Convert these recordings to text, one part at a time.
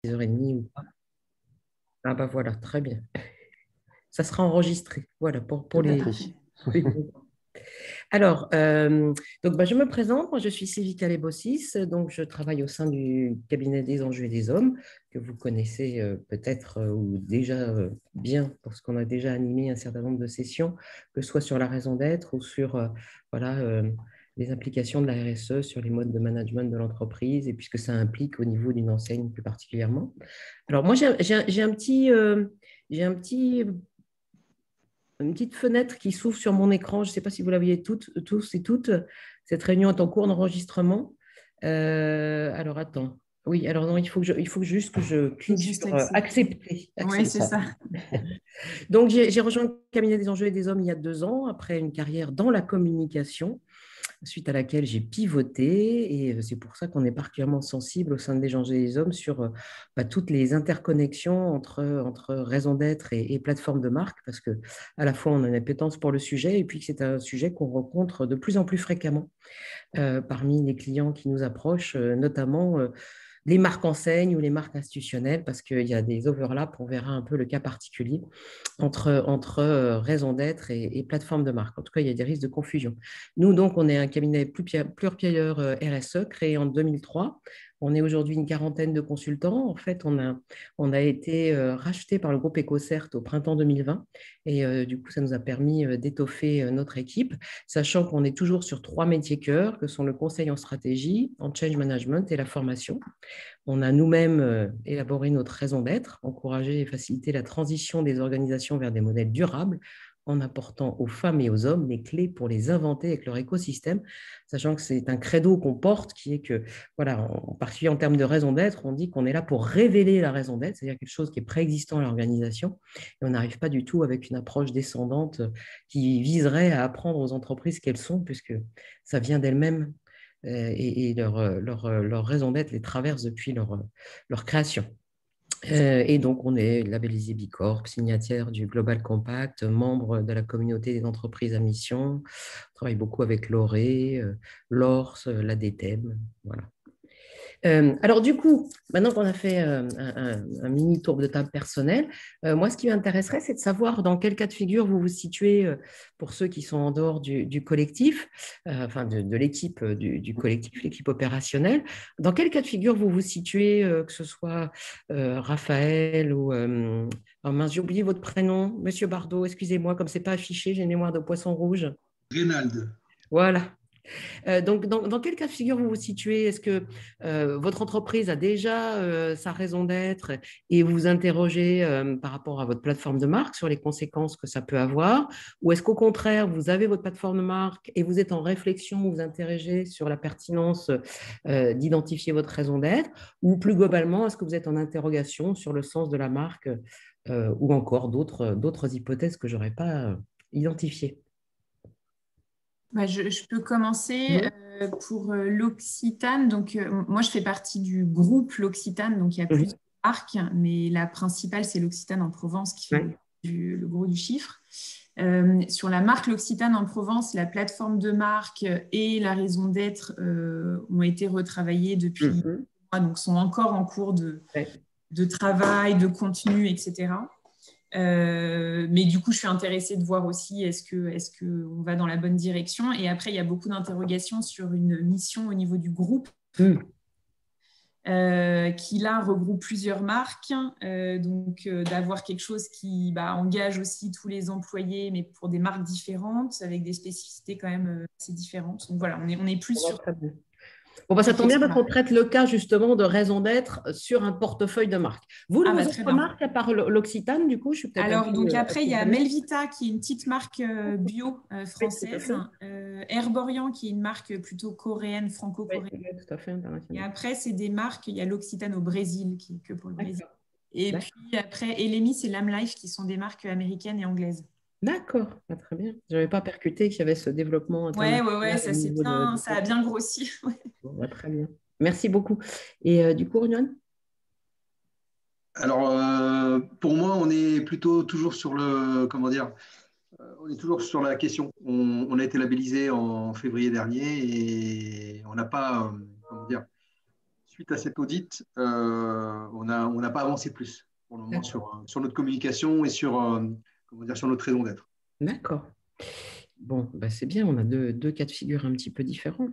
10h30 ou pas. Ah bah voilà, très bien. Ça sera enregistré, voilà, pour Tout à les... fait. les- Alors, donc, bah, je me présente, moi je suis Sylvie Calébossis, donc je travaille au sein du cabinet des enjeux et des hommes, que vous connaissez peut-être ou déjà bien, parce qu'on a déjà animé un certain nombre de sessions, que ce soit sur la raison d'être ou sur voilà, les implications de la RSE sur les modes de management de l'entreprise, et puisque ça implique au niveau d'une enseigne plus particulièrement. Alors moi j'ai un petit... j'ai un petit une petite fenêtre qui s'ouvre sur mon écran. Je ne sais pas si vous la voyez tous et toutes. Cette réunion est en cours d'enregistrement. Alors, attends. Oui, alors non, il faut juste que je clique Juste sur accepter. accepter. Oui, c'est ça. Donc, j'ai rejoint le cabinet des enjeux et des hommes il y a 2 ans, après une carrière dans la communication, suite à laquelle j'ai pivoté. Et c'est pour ça qu'on est particulièrement sensible au sein des enjeux et des hommes sur toutes les interconnexions entre raison d'être et plateforme de marque, parce que à la fois on a une appétence pour le sujet et puis que c'est un sujet qu'on rencontre de plus en plus fréquemment parmi les clients qui nous approchent, notamment les marques enseignes ou les marques institutionnelles, parce qu'il y a des overlaps, on verra un peu le cas particulier, entre raison d'être et plateforme de marque. En tout cas, il y a des risques de confusion. Nous, donc, on est un cabinet pure player RSE créé en 2003. On est aujourd'hui une quarantaine de consultants. En fait, on a été racheté par le groupe EcoCert au printemps 2020. Et du coup, ça nous a permis d'étoffer notre équipe, sachant qu'on est toujours sur 3 métiers cœurs, que sont le conseil en stratégie, en change management et la formation. On a nous-mêmes élaboré notre raison d'être, encourager et faciliter la transition des organisations vers des modèles durables en apportant aux femmes et aux hommes les clés pour les inventer avec leur écosystème, sachant que c'est un credo qu'on porte qui est que, voilà, en particulier en termes de raison d'être, on dit qu'on est là pour révéler la raison d'être, c'est-à-dire quelque chose qui est préexistant à l'organisation, et on n'arrive pas du tout avec une approche descendante qui viserait à apprendre aux entreprises qu'elles sont, puisque ça vient d'elles-mêmes et leur raison d'être les traverse depuis leur création. Et donc, on est labellisé Bicorp, signataire du Global Compact, membre de la communauté des entreprises à mission. On travaille beaucoup avec l'ORE, l'ORS, l'ADTEM. Voilà. Alors du coup, maintenant qu'on a fait un mini tour de table personnel, moi ce qui m'intéresserait, c'est de savoir dans quel cas de figure vous vous situez pour ceux qui sont en dehors du collectif, enfin de l'équipe du collectif, l'équipe opérationnelle. Dans quel cas de figure vous vous situez, que ce soit Raphaël ou... oh mince, j'ai oublié votre prénom, Monsieur Bardot, excusez-moi, comme ce n'est pas affiché, j'ai une mémoire de poisson rouge. Reynald. Voilà. Donc, dans quel cas de figure vous vous situez? Est-ce que votre entreprise a déjà sa raison d'être et vous vous interrogez par rapport à votre plateforme de marque sur les conséquences que ça peut avoir? Ou est-ce qu'au contraire, vous avez votre plateforme de marque et vous êtes en réflexion, vous vous interrogez sur la pertinence d'identifier votre raison d'être? Ou plus globalement, est-ce que vous êtes en interrogation sur le sens de la marque ou encore d'autres hypothèses que je n'aurais pas identifiées? Je peux commencer Oui. pour l'Occitane. Donc, moi, je fais partie du groupe L'Occitane. Donc, il y a plusieurs marques, mais la principale, c'est l'Occitane en Provence qui fait le gros du chiffre. Sur la marque L'Occitane en Provence, la plateforme de marque et la raison d'être ont été retravaillées depuis mois, donc sont encore en cours de travail, de contenu, etc. Mais du coup, je suis intéressée de voir aussi est-ce qu'on va dans la bonne direction. Et après, il y a beaucoup d'interrogations sur une mission au niveau du groupe qui, là, regroupe plusieurs marques. Donc, d'avoir quelque chose qui engage aussi tous les employés, mais pour des marques différentes, avec des spécificités quand même assez différentes. Donc, voilà, on est plus sur... Bon, ça tombe bien parce qu'on traite le cas justement de raison d'être sur un portefeuille de marques. Vous, vos autres marques, à part l'Occitane, du coup, je suis peut-être... Alors, donc après, il y a Melvita, qui est une petite marque bio française. Herborian, qui est une marque plutôt coréenne, franco-coréenne. Oui, tout à fait, international. Et après, c'est des marques, il y a l'Occitane au Brésil, qui est que pour le Brésil. Et puis après, Elemi, c'est Lamlife, qui sont des marques américaines et anglaises. D'accord, très bien. Je n'avais pas percuté qu'il y avait ce développement international. Ouais, ça a bien grossi. Bon, très bien. Merci beaucoup. Et du coup, Runion? Alors, pour moi, on est plutôt toujours sur on est toujours sur la question. On a été labellisé en février dernier et on n'a pas, suite à cet audit, on n'a pas avancé plus pour le moment sur notre communication et comment dire, sur notre raison d'être. D'accord. Bon, bah c'est bien, on a deux cas de figure un petit peu différents.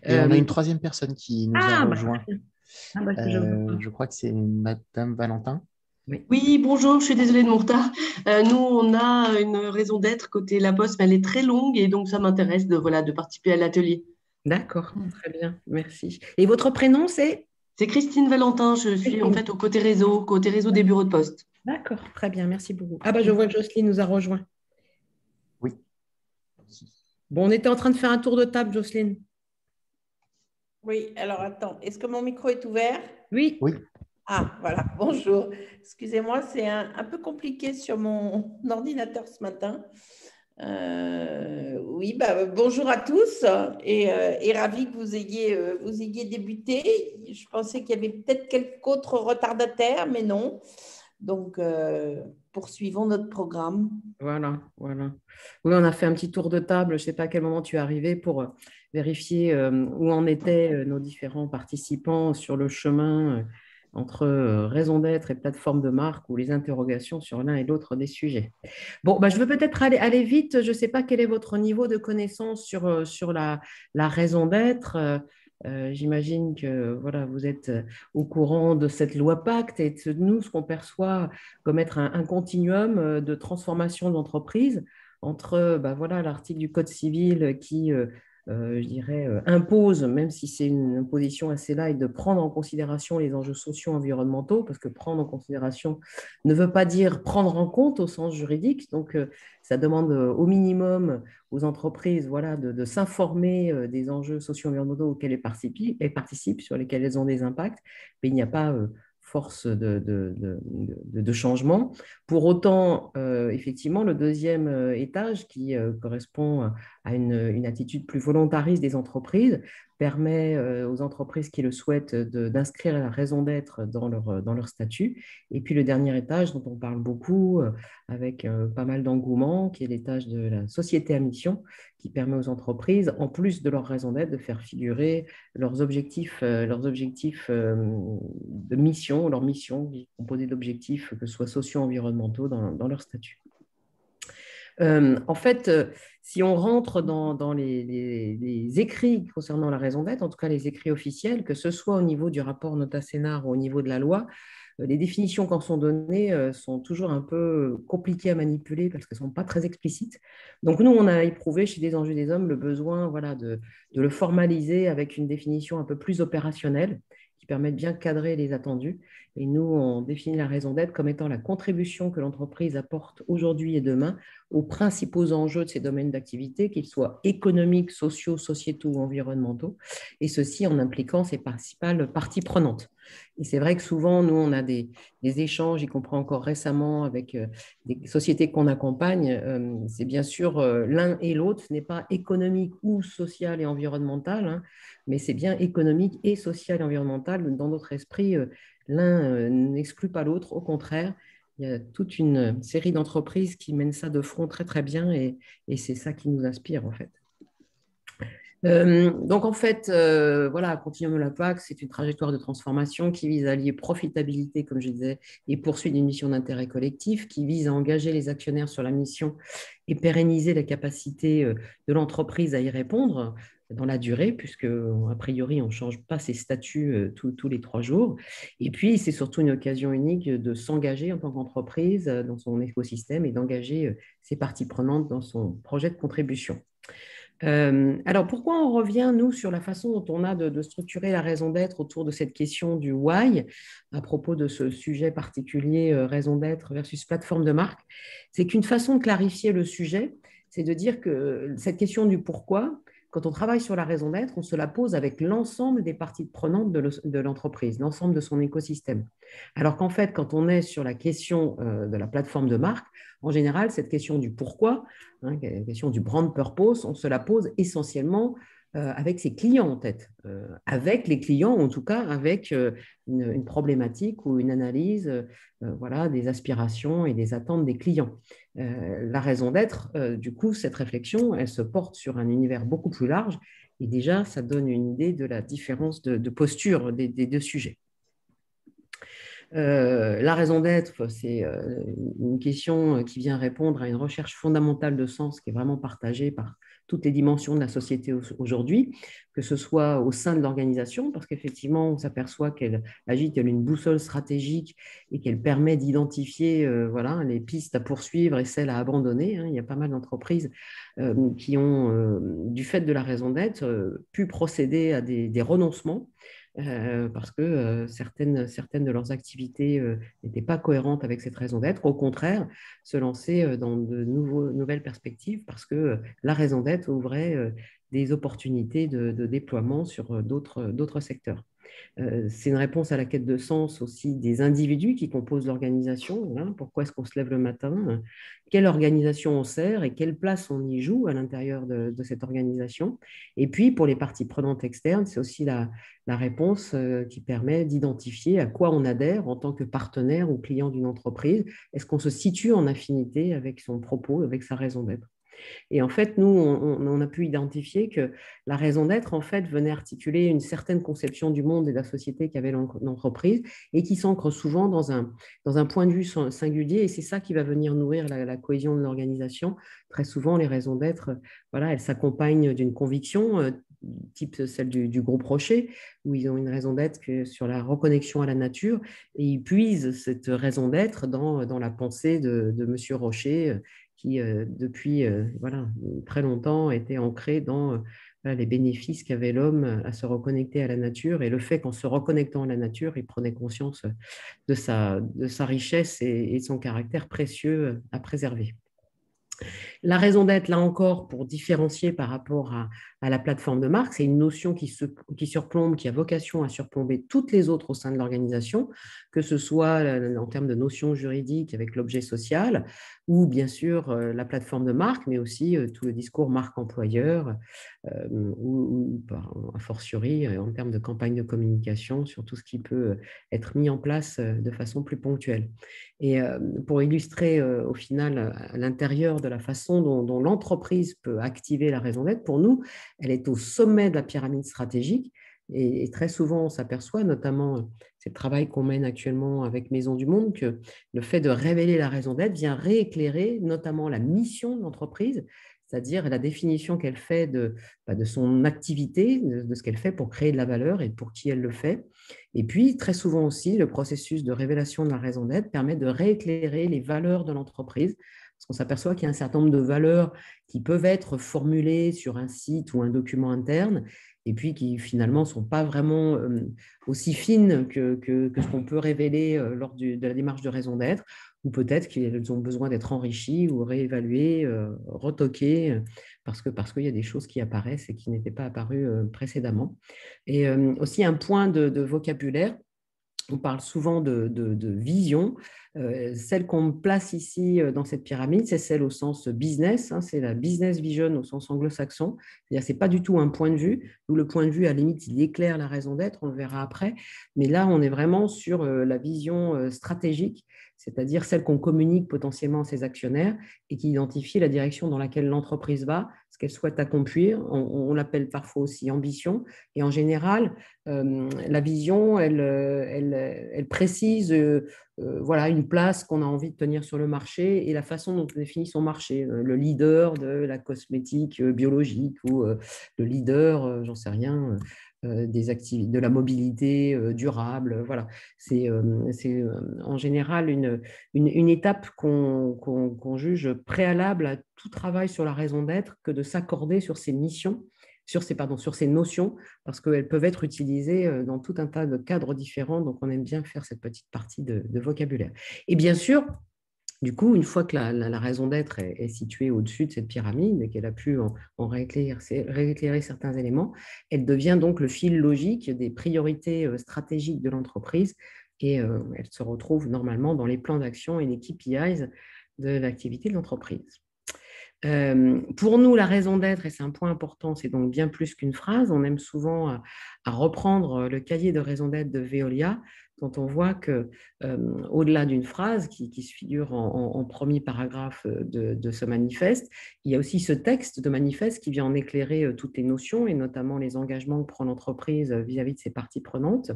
Et on a une troisième personne qui nous a rejoint. Je crois que c'est Madame Valentin. Oui, bonjour, je suis désolée de mon retard. Nous, on a une raison d'être côté La Poste, mais elle est très longue et donc ça m'intéresse de participer à l'atelier. D'accord, très bien, merci. Et votre prénom, c'est? C'est Christine Valentin, je suis en fait au côté réseau des bureaux de poste. D'accord, très bien, merci beaucoup. Ah bah je vois que Jocelyne nous a rejoint. Oui. Bon, on était en train de faire un tour de table, Jocelyne. Oui, alors attends, est-ce que mon micro est ouvert? Oui. Oui. Ah, voilà, bonjour. Excusez-moi, c'est un peu compliqué sur mon ordinateur ce matin. Oui, bonjour à tous et ravi que vous ayez débuté. Je pensais qu'il y avait peut-être quelques autres retardataires, mais non. Donc, poursuivons notre programme. Voilà. Oui, on a fait un petit tour de table. Je ne sais pas à quel moment tu es arrivé pour vérifier où en étaient nos différents participants sur le chemin entre raison d'être et plateforme de marque ou les interrogations sur l'un et l'autre des sujets. Bon, je veux peut-être aller vite. Je ne sais pas quel est votre niveau de connaissance sur la raison d'être. J'imagine que voilà, vous êtes au courant de cette loi Pacte et de nous, ce qu'on perçoit comme être un continuum de transformation de l'entreprise entre l'article du Code civil qui, je dirais, impose, même si c'est une imposition assez light, de prendre en considération les enjeux sociaux environnementaux, parce que prendre en considération ne veut pas dire prendre en compte au sens juridique. Donc, ça demande au minimum aux entreprises de s'informer des enjeux socio-environnementaux auxquels elles participent, sur lesquels elles ont des impacts, mais il n'y a pas force de changement. Pour autant, effectivement, le deuxième étage qui correspond à une attitude plus volontariste des entreprises permet aux entreprises qui le souhaitent d'inscrire la raison d'être dans leur statut. Et puis le dernier étage dont on parle beaucoup avec pas mal d'engouement, qui est l'étage de la société à mission, qui permet aux entreprises, en plus de leur raison d'être, de faire figurer leurs objectifs de mission, leur mission composée d'objectifs que ce soit socio-environnementaux dans leur statut. En fait, si on rentre dans les écrits concernant la raison d'être, en tout cas les écrits officiels, que ce soit au niveau du rapport Nota-Sénar ou au niveau de la loi, les définitions qui en sont données sont toujours un peu compliquées à manipuler parce qu'elles ne sont pas très explicites. Donc nous, on a éprouvé chez des enjeux des hommes le besoin de le formaliser avec une définition un peu plus opérationnelle qui permet de bien cadrer les attendus. Et nous, on définit la raison d'être comme étant la contribution que l'entreprise apporte aujourd'hui et demain aux principaux enjeux de ces domaines d'activité, qu'ils soient économiques, sociaux, sociétaux ou environnementaux, et ceci en impliquant ses principales parties prenantes. Et c'est vrai que souvent, nous, on a des échanges, y compris encore récemment avec des sociétés qu'on accompagne. C'est bien sûr l'un et l'autre, ce n'est pas économique ou social et environnemental, hein, mais c'est bien économique et social et environnemental. Dans notre esprit, l'un n'exclut pas l'autre, au contraire. Il y a toute une série d'entreprises qui mènent ça de front très, très bien et c'est ça qui nous inspire, en fait. Donc, en fait, Continuum de la PAC, c'est une trajectoire de transformation qui vise à allier profitabilité, comme je disais, et poursuite d'une mission d'intérêt collectif, qui vise à engager les actionnaires sur la mission et pérenniser la capacité de l'entreprise à y répondre dans la durée, puisque, a priori, on ne change pas ses statuts tous les 3 jours. Et puis, c'est surtout une occasion unique de s'engager en tant qu'entreprise dans son écosystème et d'engager ses parties prenantes dans son projet de contribution. Alors, pourquoi on revient, nous, sur la façon dont on a de structurer la raison d'être autour de cette question du why, à propos de ce sujet particulier, raison d'être versus plateforme de marque? C'est qu'une façon de clarifier le sujet, c'est de dire que cette question du pourquoi, quand on travaille sur la raison d'être, on se la pose avec l'ensemble des parties prenantes de l'entreprise, l'ensemble de son écosystème. Alors qu'en fait, quand on est sur la question de la plateforme de marque, en général, cette question du pourquoi, la question du brand purpose, on se la pose essentiellement avec ses clients en tête, avec les clients, en tout cas avec une problématique ou une analyse voilà, des aspirations et des attentes des clients. La raison d'être, du coup, cette réflexion, elle se porte sur un univers beaucoup plus large et déjà, ça donne une idée de la différence de posture des deux sujets. La raison d'être, c'est une question qui vient répondre à une recherche fondamentale de sens qui est vraiment partagée par toutes les dimensions de la société aujourd'hui, que ce soit au sein de l'organisation, parce qu'effectivement, on s'aperçoit qu'elle agit comme une boussole stratégique et qu'elle permet d'identifier voilà, les pistes à poursuivre et celles à abandonner. Il y a pas mal d'entreprises qui ont, du fait de la raison d'être, pu procéder à des renoncements parce que certaines de leurs activités n'étaient pas cohérentes avec cette raison d'être. Au contraire, se lancer dans de nouvelles perspectives parce que la raison d'être ouvrait des opportunités de déploiement sur d'autres secteurs. C'est une réponse à la quête de sens aussi des individus qui composent l'organisation. Pourquoi est-ce qu'on se lève le matin? Quelle organisation on sert et quelle place on y joue à l'intérieur de cette organisation? Et puis, pour les parties prenantes externes, c'est aussi la réponse qui permet d'identifier à quoi on adhère en tant que partenaire ou client d'une entreprise. Est-ce qu'on se situe en affinité avec son propos, avec sa raison d'être? Et en fait, nous, on a pu identifier que la raison d'être, en fait, venait articuler une certaine conception du monde et de la société qu'avait l'entreprise et qui s'ancre souvent dans un point de vue singulier. Et c'est ça qui va venir nourrir la cohésion de l'organisation. Très souvent, les raisons d'être, voilà, elles s'accompagnent d'une conviction, type celle du groupe Rocher, où ils ont une raison d'être sur la reconnexion à la nature et ils puisent cette raison d'être dans la pensée de M. Rocher, qui, depuis voilà, très longtemps, était ancré dans les bénéfices qu'avait l'homme à se reconnecter à la nature et le fait qu'en se reconnectant à la nature, il prenait conscience de sa richesse et de son caractère précieux à préserver. La raison d'être, là encore, pour différencier par rapport à la plateforme de marque, c'est une notion qui surplombe, qui a vocation à surplomber toutes les autres au sein de l'organisation, que ce soit en termes de notions juridiques avec l'objet social, ou bien sûr la plateforme de marque, mais aussi tout le discours marque-employeur, ou a fortiori en termes de campagne de communication sur tout ce qui peut être mis en place de façon plus ponctuelle. Et pour illustrer au final à l'intérieur de la façon dont l'entreprise peut activer la raison d'être, pour nous, elle est au sommet de la pyramide stratégique. Et très souvent, on s'aperçoit, notamment c'est le travail qu'on mène actuellement avec Maison du Monde, que le fait de révéler la raison d'être vient rééclairer notamment la mission de l'entreprise, c'est-à-dire la définition qu'elle fait de son activité, de ce qu'elle fait pour créer de la valeur et pour qui elle le fait. Et puis, très souvent aussi, le processus de révélation de la raison d'être permet de rééclairer les valeurs de l'entreprise, parce qu'on s'aperçoit qu'il y a un certain nombre de valeurs qui peuvent être formulées sur un site ou un document interne, et puis qui finalement ne sont pas vraiment aussi fines que ce qu'on peut révéler lors de la démarche de raison d'être, ou peut-être qu'elles ont besoin d'être enrichies ou réévaluées, retoquées, parce qu'il y a des choses qui apparaissent et qui n'étaient pas apparues précédemment. Et aussi un point de vocabulaire. On parle souvent de vision. Celle qu'on place ici dans cette pyramide, c'est celle au sens business. C'est la business vision au sens anglo-saxon. C'est-à-dire, ce n'est pas du tout un point de vue. Où le point de vue, à la limite, il éclaire la raison d'être. On le verra après. Mais là, on est vraiment sur la vision stratégique, c'est-à-dire celle qu'on communique potentiellement à ses actionnaires et qui identifie la direction dans laquelle l'entreprise va, ce qu'elle souhaite accomplir. On l'appelle parfois aussi ambition. Et en général, la vision, elle précise voilà, une place qu'on a envie de tenir sur le marché et la façon dont on définit son marché. Le leader de la cosmétique biologique ou le leader, j'en sais rien, de la mobilité durable. Voilà. C'est en général une étape qu'on juge préalable à tout travail sur la raison d'être que de s'accorder sur ces missions, sur ces notions, parce qu'elles peuvent être utilisées dans tout un tas de cadres différents. Donc, on aime bien faire cette petite partie de vocabulaire. Et bien sûr, du coup, une fois que la raison d'être est située au-dessus de cette pyramide et qu'elle a pu en rééclairer certains éléments, elle devient donc le fil logique des priorités stratégiques de l'entreprise et elle se retrouve normalement dans les plans d'action et les KPIs de l'activité de l'entreprise. Pour nous, la raison d'être, et c'est un point important, c'est donc bien plus qu'une phrase. On aime souvent à reprendre le cahier de raison d'être de Veolia, quand on voit que au-delà d'une phrase qui se figure en premier paragraphe de ce manifeste, il y a aussi ce texte de manifeste qui vient en éclairer toutes les notions et notamment les engagements que prend l'entreprise vis-à-vis de ses parties prenantes,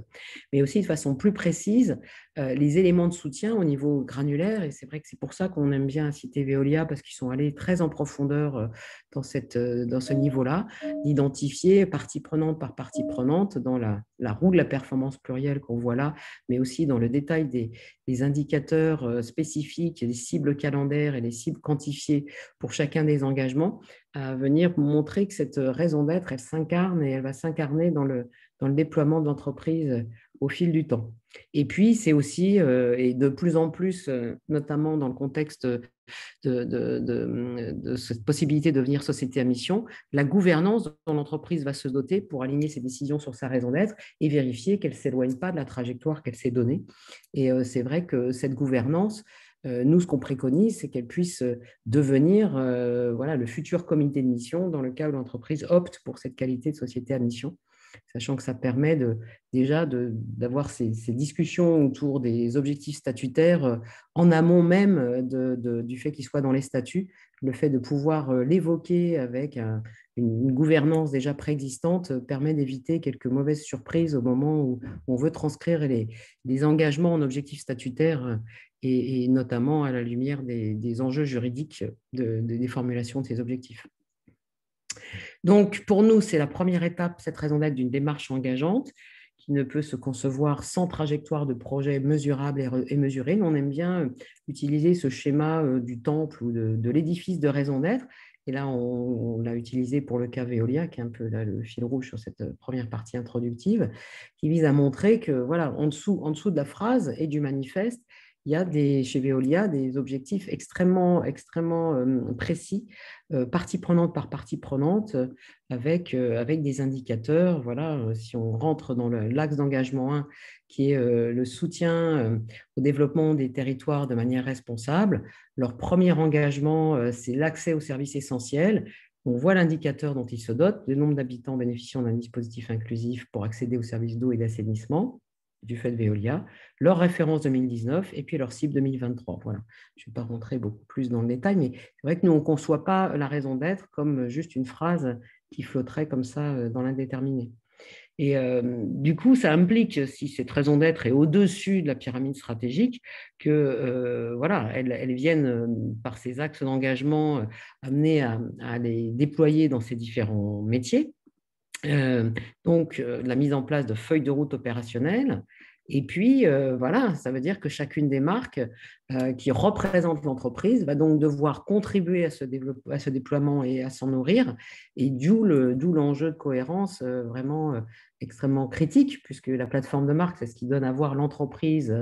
mais aussi de façon plus précise les éléments de soutien au niveau granulaire. Et c'est vrai que c'est pour ça qu'on aime bien citer Veolia, parce qu'ils sont allés très en profondeur dans ce niveau-là, d'identifier partie prenante par partie prenante dans la roue de la performance plurielle qu'on voit là, mais aussi dans le détail des indicateurs spécifiques, les cibles calendaires et les cibles quantifiées pour chacun des engagements, à venir montrer que cette raison d'être, elle s'incarne et elle va s'incarner dans le déploiement de l'entreprise au fil du temps. Et puis, c'est aussi, et de plus en plus, notamment dans le contexte de cette possibilité de devenir société à mission, la gouvernance dont l'entreprise va se doter pour aligner ses décisions sur sa raison d'être et vérifier qu'elle ne s'éloigne pas de la trajectoire qu'elle s'est donnée. Et c'est vrai que cette gouvernance, nous, ce qu'on préconise, c'est qu'elle puisse devenir le futur comité de mission dans le cas où l'entreprise opte pour cette qualité de société à mission, sachant que ça permet déjà d'avoir ces discussions autour des objectifs statutaires en amont même du fait qu'ils soient dans les statuts. Le fait de pouvoir l'évoquer avec une gouvernance déjà préexistante permet d'éviter quelques mauvaises surprises au moment où on veut transcrire les engagements en objectifs statutaires et notamment à la lumière des enjeux juridiques des formulations de ces objectifs. Donc, pour nous, c'est la première étape, cette raison d'être d'une démarche engageante qui ne peut se concevoir sans trajectoire de projet mesurable et mesurée. Nous, on aime bien utiliser ce schéma du temple ou de l'édifice de raison d'être. Et là, on l'a utilisé pour le cas Veolia, qui est un peu là, le fil rouge sur cette première partie introductive, qui vise à montrer que, voilà, en dessous de la phrase et du manifeste, il y a chez Veolia des objectifs extrêmement précis, partie prenante par partie prenante, avec des indicateurs. Voilà, si on rentre dans l'axe d'engagement 1, qui est le soutien au développement des territoires de manière responsable, leur premier engagement, c'est l'accès aux services essentiels. On voit l'indicateur dont ils se dotent, le nombre d'habitants bénéficiant d'un dispositif inclusif pour accéder aux services d'eau et d'assainissement du fait de Veolia, leur référence 2019 et puis leur cible 2023. Voilà. Je ne vais pas rentrer beaucoup plus dans le détail, mais c'est vrai que nous, on ne conçoit pas la raison d'être comme juste une phrase qui flotterait comme ça dans l'indéterminé. Et du coup, ça implique, si cette raison d'être est au-dessus de la pyramide stratégique, que voilà, elles viennent par ces axes d'engagement amener à les déployer dans ces différents métiers. Donc, la mise en place de feuilles de route opérationnelles. Et puis, voilà, ça veut dire que chacune des marques qui représentent l'entreprise va donc devoir contribuer à ce déploiement et à s'en nourrir. Et d'où l'enjeu de cohérence vraiment extrêmement critique, puisque la plateforme de marque, c'est ce qui donne à voir l'entreprise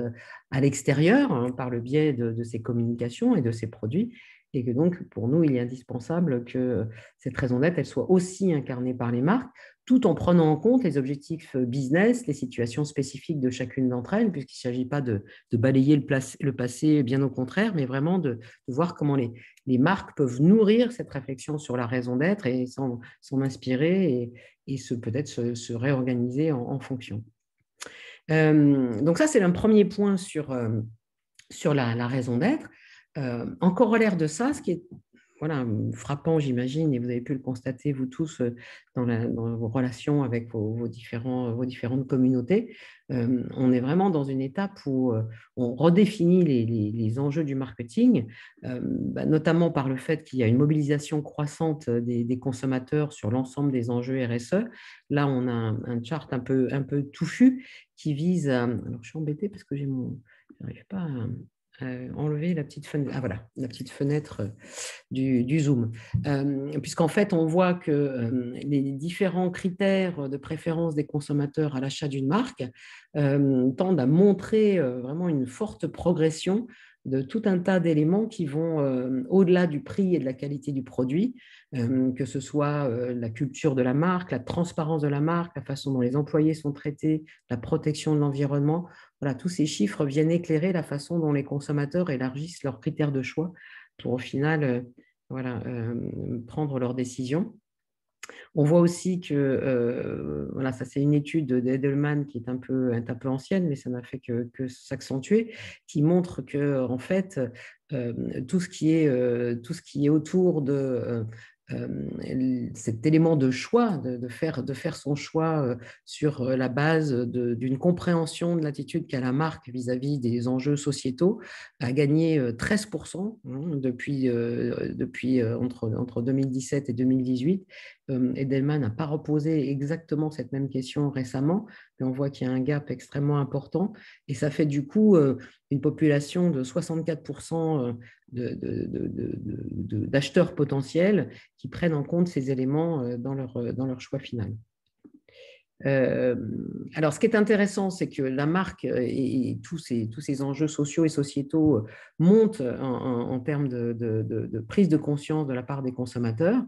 à l'extérieur, hein, par le biais de ses communications et de ses produits. Et que donc, pour nous, il est indispensable que cette raison d'être, elle soit aussi incarnée par les marques, tout en prenant en compte les objectifs business, les situations spécifiques de chacune d'entre elles, puisqu'il ne s'agit pas de balayer le passé, bien au contraire, mais vraiment de voir comment les marques peuvent nourrir cette réflexion sur la raison d'être et s'en inspirer et peut-être se réorganiser en fonction. Donc ça, c'est un premier point sur la raison d'être. En corollaire de ça, ce qui est frappant, j'imagine, et vous avez pu le constater, vous tous, dans vos relations avec vos différentes communautés, on est vraiment dans une étape où on redéfinit les enjeux du marketing, notamment par le fait qu'il y a une mobilisation croissante des consommateurs sur l'ensemble des enjeux RSE. Là, on a un chart un peu touffu qui vise à… Alors, je suis embêtée parce que je n'arrive pas à… enlever la petite fenêtre, la petite fenêtre du Zoom. Puisqu'en fait, on voit que les différents critères de préférence des consommateurs à l'achat d'une marque tendent à montrer vraiment une forte progression de tout un tas d'éléments qui vont au-delà du prix et de la qualité du produit, que ce soit la culture de la marque, la transparence de la marque, la façon dont les employés sont traités, la protection de l'environnement. Voilà, tous ces chiffres viennent éclairer la façon dont les consommateurs élargissent leurs critères de choix pour au final voilà, prendre leurs décisions. On voit aussi que, voilà, ça c'est une étude d'Edelman qui est un peu ancienne, mais ça n'a fait que s'accentuer, qui montre que en fait, tout ce qui est autour de cet élément de choix, de faire son choix sur la base d'une compréhension de l'attitude qu'a la marque vis-à-vis des enjeux sociétaux, a gagné 13% depuis entre 2017 et 2018. Edelman n'a pas reposé exactement cette même question récemment, mais on voit qu'il y a un gap extrêmement important et ça fait du coup une population de 64% d'acheteurs potentiels qui prennent en compte ces éléments dans leur choix final. Alors, ce qui est intéressant, c'est que la marque et tous ces enjeux sociaux et sociétaux montent en termes de prise de conscience de la part des consommateurs,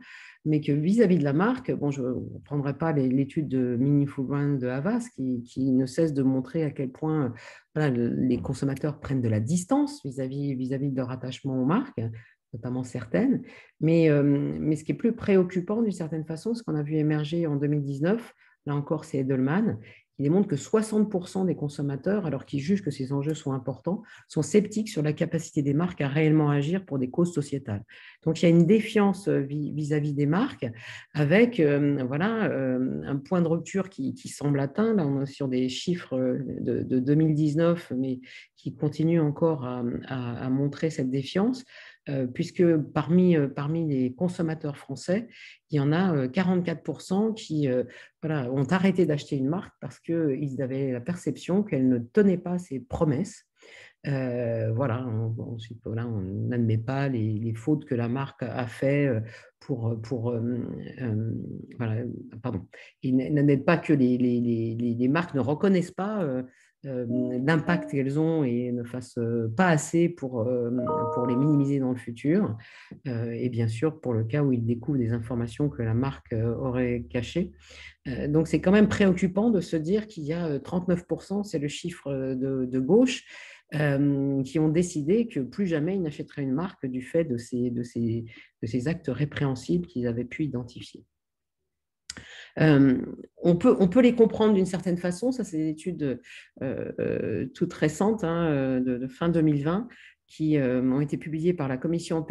mais que vis-à-vis de la marque, bon, je ne prendrai pas l'étude de Meaningful Brand de Havas qui ne cesse de montrer à quel point voilà, les consommateurs prennent de la distance vis-à-vis de leur attachement aux marques, notamment certaines. Mais ce qui est plus préoccupant d'une certaine façon, ce qu'on a vu émerger en 2019, là encore c'est Edelman, qui démontre que 60% des consommateurs, alors qu'ils jugent que ces enjeux sont importants, sont sceptiques sur la capacité des marques à réellement agir pour des causes sociétales. Donc il y a une défiance vis-à-vis des marques avec voilà, un point de rupture qui semble atteint. Là on est sur des chiffres de 2019, mais qui continuent encore à montrer cette défiance. Puisque parmi les consommateurs français, il y en a 44% qui voilà, ont arrêté d'acheter une marque parce qu'ils avaient la perception qu'elle ne tenait pas ses promesses. Voilà, ensuite, voilà, on n'admet pas les fautes que la marque a fait voilà, pardon. Il n'admet pas que les marques ne reconnaissent pas l'impact qu'elles ont et ne fassent pas assez pour les minimiser dans le futur. Et bien sûr, pour le cas où ils découvrent des informations que la marque aurait cachées. Donc, c'est quand même préoccupant de se dire qu'il y a 39%, c'est le chiffre de gauche, qui ont décidé que plus jamais ils n'achèteraient une marque du fait de ces actes répréhensibles qu'ils avaient pu identifier. On peut les comprendre d'une certaine façon, ça c'est des études toutes récentes de fin 2020 qui ont été publiées par la Commission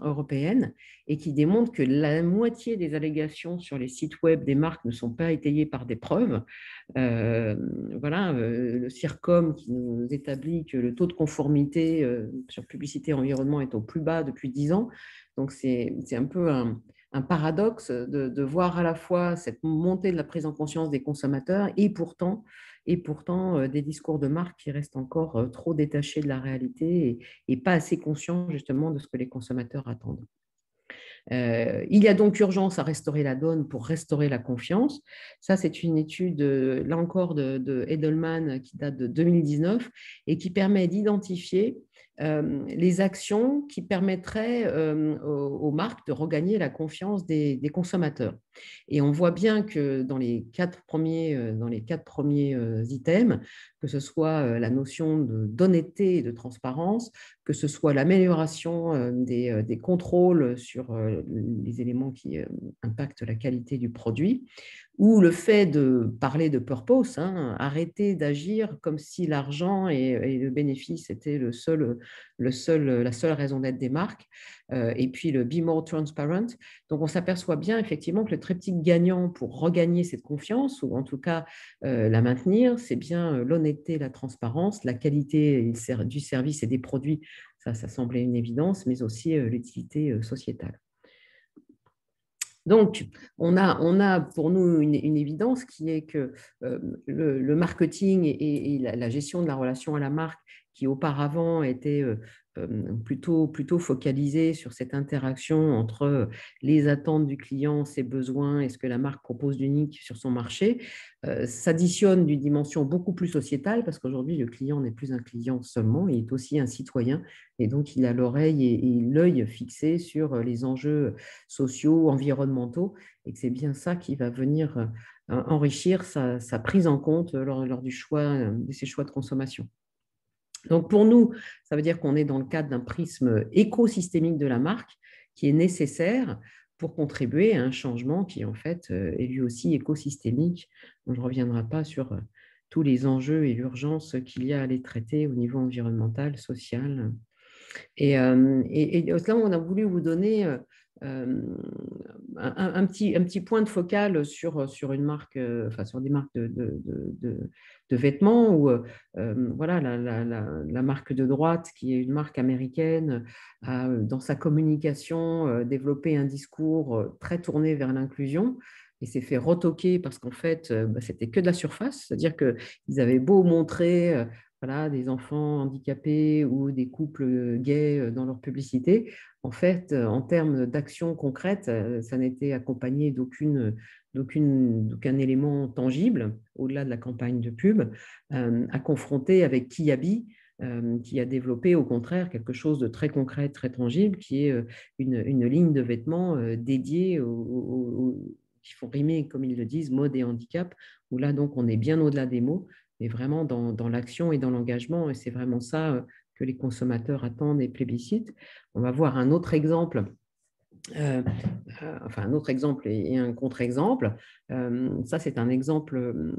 européenne et qui démontrent que la moitié des allégations sur les sites web des marques ne sont pas étayées par des preuves. Voilà, le CIRCOM qui nous établit que le taux de conformité sur publicité et environnement est au plus bas depuis 10 ans. Donc c'est un peu un paradoxe de voir à la fois cette montée de la prise en conscience des consommateurs et pourtant des discours de marque qui restent encore trop détachés de la réalité et pas assez conscients justement de ce que les consommateurs attendent. Il y a donc urgence à restaurer la donne pour restaurer la confiance. Ça, c'est une étude, là encore, de Edelman qui date de 2019 et qui permet d'identifier les actions qui permettraient aux marques de regagner la confiance des consommateurs. Et on voit bien que dans les quatre premiers items, que ce soit la notion d'honnêteté et de transparence, que ce soit l'amélioration des contrôles sur les éléments qui impactent la qualité du produit, ou le fait de parler de purpose, arrêter d'agir comme si l'argent et le bénéfice étaient la seule raison d'être des marques, et puis le be more transparent. Donc on s'aperçoit bien effectivement que le triptyque gagnant pour regagner cette confiance, ou en tout cas la maintenir, c'est bien l'honnêteté, la transparence, la qualité du service et des produits, ça semblait une évidence, mais aussi l'utilité sociétale. Donc, on a pour nous une évidence qui est que le marketing et la gestion de la relation à la marque, qui auparavant était plutôt focalisée sur cette interaction entre les attentes du client, ses besoins et ce que la marque propose d'unique sur son marché, s'additionne d'une dimension beaucoup plus sociétale, parce qu'aujourd'hui, le client n'est plus un client seulement, il est aussi un citoyen, et donc il a l'oreille et l'œil fixés sur les enjeux sociaux, environnementaux, et que c'est bien ça qui va venir enrichir sa prise en compte lors du choix, de ses choix de consommation. Donc pour nous, ça veut dire qu'on est dans le cadre d'un prisme écosystémique de la marque qui est nécessaire pour contribuer à un changement qui, en fait, est lui aussi écosystémique. On ne reviendra pas sur tous les enjeux et l'urgence qu'il y a à les traiter au niveau environnemental, social. Et là, on a voulu vous donner un petit point de focal sur une marque, sur des marques de vêtements, où voilà, la marque de droite, qui est une marque américaine, a, dans sa communication, développé un discours très tourné vers l'inclusion. Et s'est fait retoquer parce qu'en fait, c'était que de la surface, c'est-à-dire qu'ils avaient beau montrer voilà, des enfants handicapés ou des couples gays dans leur publicité. En fait, en termes d'action concrète, ça n'était accompagné d'aucun élément tangible, au-delà de la campagne de pub, à confronter avec Kiabi, qui a développé au contraire quelque chose de très concret, très tangible, qui est une ligne de vêtements dédiée qui font rimer, comme ils le disent, mode et handicap, où là, donc, on est bien au-delà des mots, mais vraiment dans l'action et dans l'engagement. Et c'est vraiment ça que les consommateurs attendent et plébiscitent. On va voir un autre exemple, un autre exemple et un contre-exemple. Ça, c'est un exemple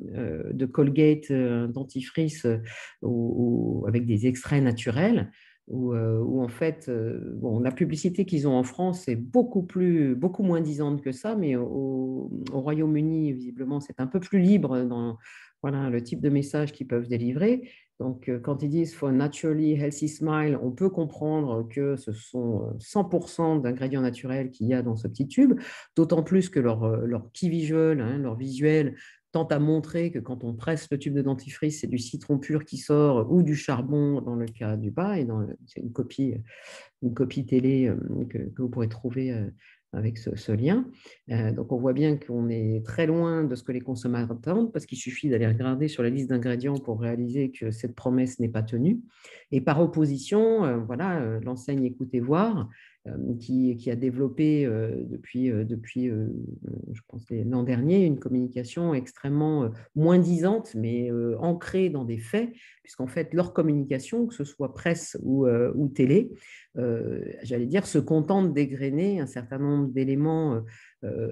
de Colgate dentifrice avec des extraits naturels. Où en fait, la publicité qu'ils ont en France est beaucoup moins disante que ça, mais au Royaume-Uni, visiblement, c'est un peu plus libre dans voilà, le type de message qu'ils peuvent délivrer. Donc, quand ils disent « for naturally healthy smile », on peut comprendre que ce sont 100% d'ingrédients naturels qu'il y a dans ce petit tube, d'autant plus que leur key visual, leur visuel, tente à montrer que quand on presse le tube de dentifrice, c'est du citron pur qui sort ou du charbon dans le cas du bas. Et c'est une copie télé que vous pourrez trouver avec ce lien. Donc, on voit bien qu'on est très loin de ce que les consommateurs attendent, parce qu'il suffit d'aller regarder sur la liste d'ingrédients pour réaliser que cette promesse n'est pas tenue. Et par opposition, voilà, l'enseigne Écoutez Voir, qui a développé depuis je pense, l'an dernier, une communication extrêmement moins disante, mais ancrée dans des faits, puisqu'en fait, leur communication, que ce soit presse ou télé, j'allais dire, se contente d'égrener un certain nombre d'éléments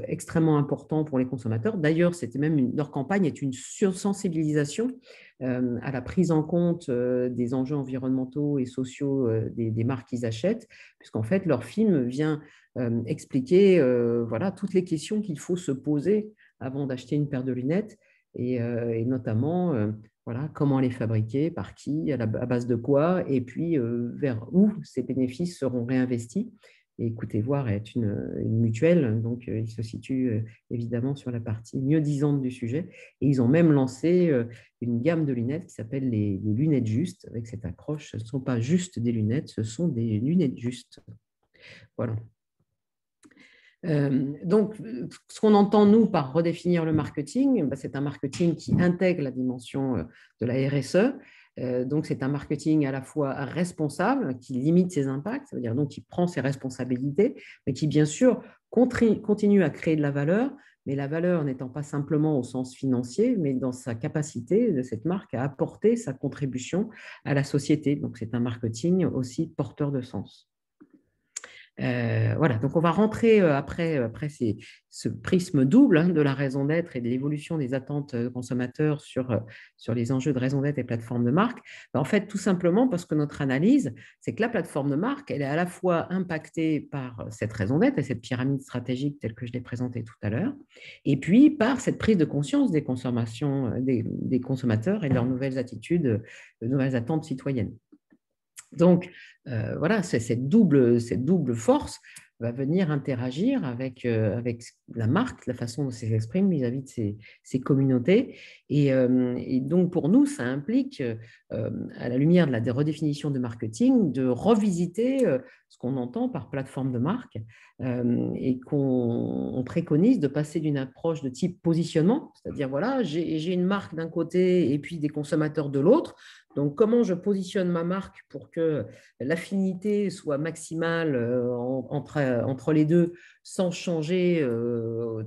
extrêmement importants pour les consommateurs. D'ailleurs, leur campagne est une sursensibilisation à la prise en compte des enjeux environnementaux et sociaux des marques qu'ils achètent, puisqu'en fait, leur film vient expliquer voilà, toutes les questions qu'il faut se poser avant d'acheter une paire de lunettes, et notamment voilà, comment les fabriquer, par qui, à base de quoi, et puis vers où ces bénéfices seront réinvestis. Et Écoutez Voir est une mutuelle, donc il se situe évidemment sur la partie mieux-disante du sujet. Et ils ont même lancé une gamme de lunettes qui s'appelle les lunettes justes, avec cette accroche. Ce ne sont pas juste des lunettes, ce sont des lunettes justes. Voilà. Donc, ce qu'on entend, nous, par redéfinir le marketing, c'est un marketing qui intègre la dimension de la RSE. Donc, c'est un marketing à la fois responsable, qui limite ses impacts, ça veut dire donc qui prend ses responsabilités, mais qui, bien sûr, continue à créer de la valeur, mais la valeur n'étant pas simplement au sens financier, mais dans sa capacité de cette marque à apporter sa contribution à la société. Donc, c'est un marketing aussi porteur de sens. Voilà, donc on va rentrer après ce prisme double de la raison d'être et de l'évolution des attentes consommateurs sur les enjeux de raison d'être et plateforme de marque. En fait, tout simplement parce que notre analyse, c'est que la plateforme de marque, elle est à la fois impactée par cette raison d'être et cette pyramide stratégique telle que je l'ai présentée tout à l'heure, et puis par cette prise de conscience des consommateurs et de leurs nouvelles attitudes, de nouvelles attentes citoyennes. Donc, voilà, cette double force va venir interagir avec la marque, la façon dont elle s'exprime vis-à-vis de ses communautés. Et donc, pour nous, ça implique, à la lumière de la redéfinition de marketing, de revisiter ce qu'on entend par plateforme de marque et qu'on préconise de passer d'une approche de type positionnement, c'est-à-dire, voilà, j'ai une marque d'un côté et puis des consommateurs de l'autre. Donc, comment je positionne ma marque pour que l'affinité soit maximale entre les deux sans changer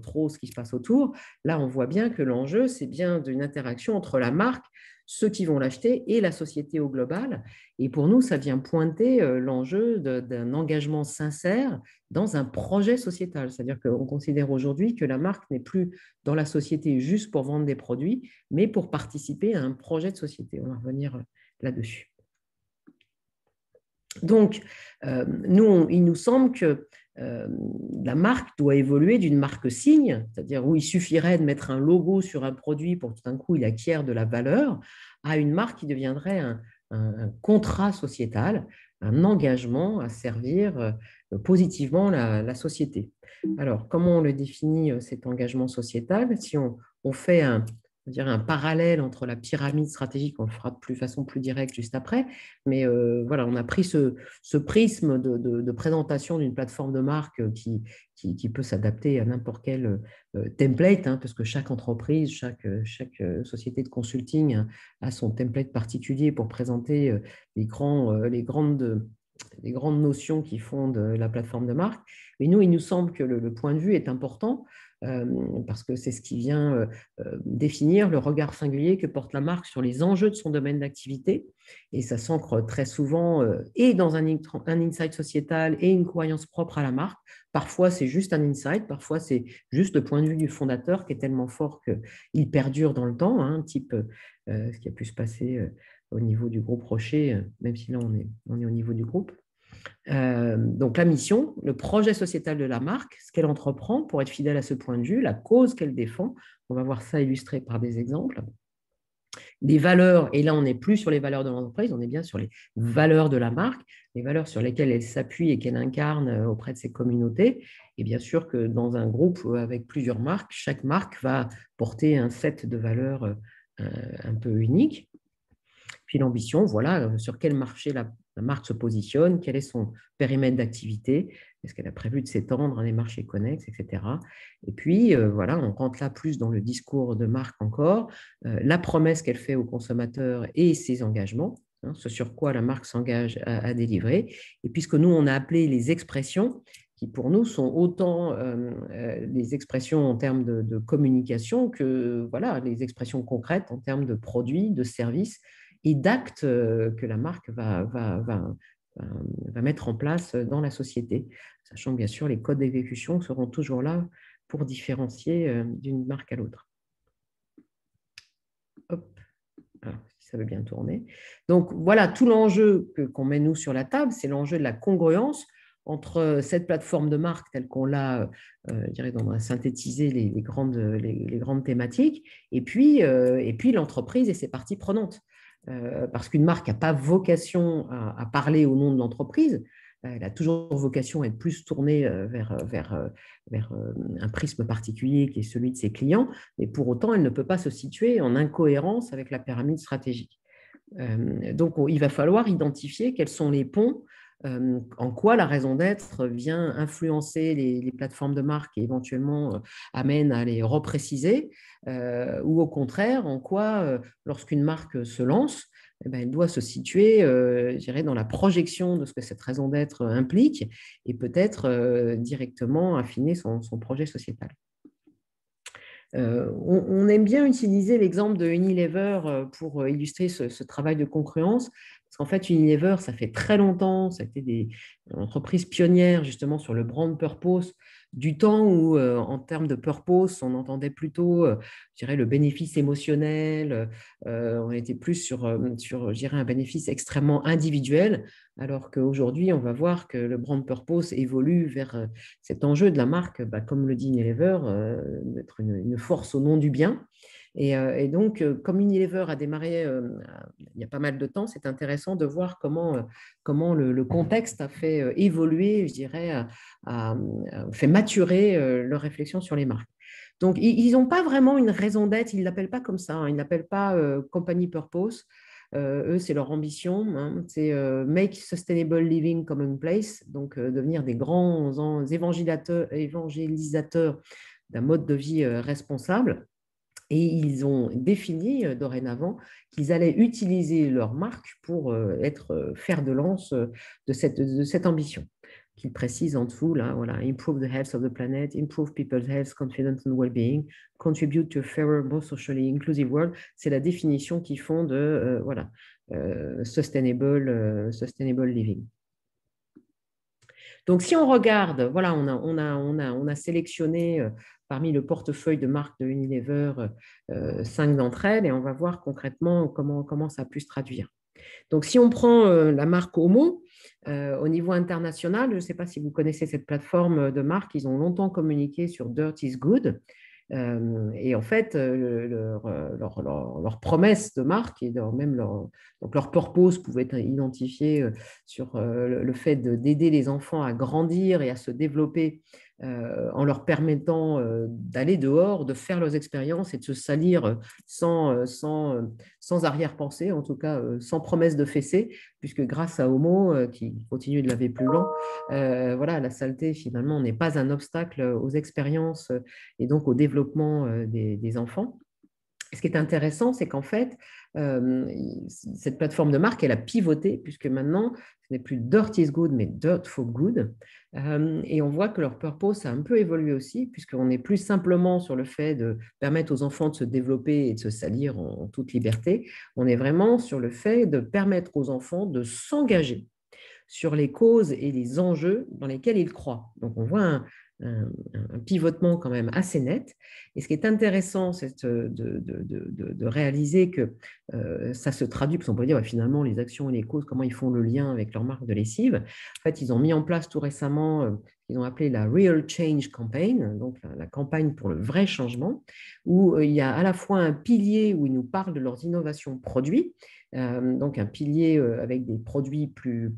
trop ce qui se passe autour. Là, on voit bien que l'enjeu, c'est bien d'une interaction entre la marque, ceux qui vont l'acheter et la société au global. Et pour nous, ça vient pointer l'enjeu d'un engagement sincère dans un projet sociétal. C'est-à-dire qu'on considère aujourd'hui que la marque n'est plus dans la société juste pour vendre des produits, mais pour participer à un projet de société. On va revenir là-dessus. Donc, il nous semble que la marque doit évoluer d'une marque signe, c'est-à-dire où il suffirait de mettre un logo sur un produit pour tout d'un coup il acquiert de la valeur, à une marque qui deviendrait un contrat sociétal, un engagement à servir positivement la société. Alors, comment on le définit, cet engagement sociétal? Si on fait un parallèle entre la pyramide stratégique, on le fera de façon plus directe juste après, mais voilà, on a pris ce prisme de présentation d'une plateforme de marque qui peut s'adapter à n'importe quel template, parce que chaque entreprise, chaque société de consulting a son template particulier pour présenter les grandes notions qui fondent la plateforme de marque. Mais nous, il nous semble que le point de vue est important parce que c'est ce qui vient définir le regard singulier que porte la marque sur les enjeux de son domaine d'activité. Et ça s'ancre très souvent et dans un insight sociétal et une croyance propre à la marque. Parfois, c'est juste un insight, parfois, c'est juste le point de vue du fondateur qui est tellement fort qu'il perdure dans le temps, type ce qui a pu se passer au niveau du groupe Rocher, même si là, on est au niveau du groupe. Donc la mission, le projet sociétal de la marque, ce qu'elle entreprend pour être fidèle à ce point de vue, la cause qu'elle défend, on va voir ça illustré par des exemples, des valeurs, et là on n'est plus sur les valeurs de l'entreprise, on est bien sur les valeurs de la marque, les valeurs sur lesquelles elle s'appuie et qu'elle incarne auprès de ses communautés, et bien sûr que dans un groupe avec plusieurs marques, chaque marque va porter un set de valeurs un peu unique. Puis l'ambition, voilà, sur quel marché la marque se positionne, quel est son périmètre d'activité, est-ce qu'elle a prévu de s'étendre dans les marchés connexes, etc. Et puis, voilà, on rentre là plus dans le discours de marque encore, la promesse qu'elle fait aux consommateurs et ses engagements, ce sur quoi la marque s'engage à délivrer. Et puis, ce que nous, on a appelé les expressions, qui pour nous sont autant les expressions en termes de communication que voilà, les expressions concrètes en termes de produits, de services, et d'actes que la marque va mettre en place dans la société, sachant que bien sûr les codes d'exécution seront toujours là pour différencier d'une marque à l'autre. Hop, alors, si ça veut bien tourner. Donc voilà, tout l'enjeu qu'on met nous sur la table, c'est l'enjeu de la congruence entre cette plateforme de marque telle qu'on l'a, je dirais, on a synthétisé les grandes thématiques, et puis l'entreprise et ses parties prenantes. Parce qu'une marque n'a pas vocation à parler au nom de l'entreprise, elle a toujours vocation à être plus tournée vers un prisme particulier qui est celui de ses clients, mais pour autant, elle ne peut pas se situer en incohérence avec la pyramide stratégique. Donc, il va falloir identifier quels sont les ponts, en quoi la raison d'être vient influencer les plateformes de marque et éventuellement amène à les repréciser, ou au contraire, en quoi, lorsqu'une marque se lance, elle doit se situer je dirais, dans la projection de ce que cette raison d'être implique et peut-être directement affiner son projet sociétal. On aime bien utiliser l'exemple de Unilever pour illustrer ce travail de congruence, parce qu'en fait, Unilever, ça fait très longtemps, ça a été des entreprises pionnières justement sur le brand purpose, du temps où, en termes de purpose, on entendait plutôt, je dirais, le bénéfice émotionnel, on était plus sur je dirais, un bénéfice extrêmement individuel, alors qu'aujourd'hui, on va voir que le brand purpose évolue vers cet enjeu de la marque, comme le dit Unilever, d'être une force au nom du bien. Et donc, comme Unilever a démarré il y a pas mal de temps, c'est intéressant de voir comment le contexte a fait évoluer, je dirais, fait maturer leur réflexion sur les marques. Donc, ils n'ont pas vraiment une raison d'être, ils ne l'appellent pas comme ça, ils ne l'appellent pas company purpose. Eux, c'est leur ambition, c'est make sustainable living commonplace, donc devenir des grands évangélisateurs d'un mode de vie responsable. Et ils ont défini dorénavant qu'ils allaient utiliser leur marque pour faire de lance de cette ambition, qu'il précise en dessous, là, voilà, improve the health of the planet, improve people's health, confidence and well-being, contribute to a fairer, more socially inclusive world. C'est la définition qu'ils font de sustainable living. Donc, si on regarde, voilà, on a sélectionné parmi le portefeuille de marques de Unilever 5 d'entre elles et on va voir concrètement comment ça a pu se traduire. Donc, si on prend la marque Omo, au niveau international, je ne sais pas si vous connaissez cette plateforme de marque, ils ont longtemps communiqué sur Dirt is Good. Et en fait, leur promesse de marque et leur purpose pouvait être identifié sur le fait d'aider les enfants à grandir et à se développer en leur permettant d'aller dehors, de faire leurs expériences et de se salir sans arrière-pensée, en tout cas sans promesse de fessée, puisque grâce à Omo, qui continue de laver plus lent, voilà, la saleté finalement n'est pas un obstacle aux expériences et donc au développement des enfants. Et ce qui est intéressant, c'est qu'en fait, cette plateforme de marque, elle a pivoté, puisque maintenant, ce n'est plus Dirt is Good, mais Dirt for Good. Et on voit que leur purpose a un peu évolué aussi, puisqu'on n'est plus simplement sur le fait de permettre aux enfants de se développer et de se salir en toute liberté. On est vraiment sur le fait de permettre aux enfants de s'engager sur les causes et les enjeux dans lesquels ils croient. Donc, on voit un pivotement quand même assez net. Et ce qui est intéressant, c'est de réaliser que ça se traduit, parce qu'on peut dire finalement les actions et les causes, comment ils font le lien avec leur marque de lessive. En fait, ils ont mis en place tout récemment, ils ont appelé la Real Change Campaign, donc la campagne pour le vrai changement, où il y a à la fois un pilier où ils nous parlent de leurs innovations produits, donc un pilier avec des produits plus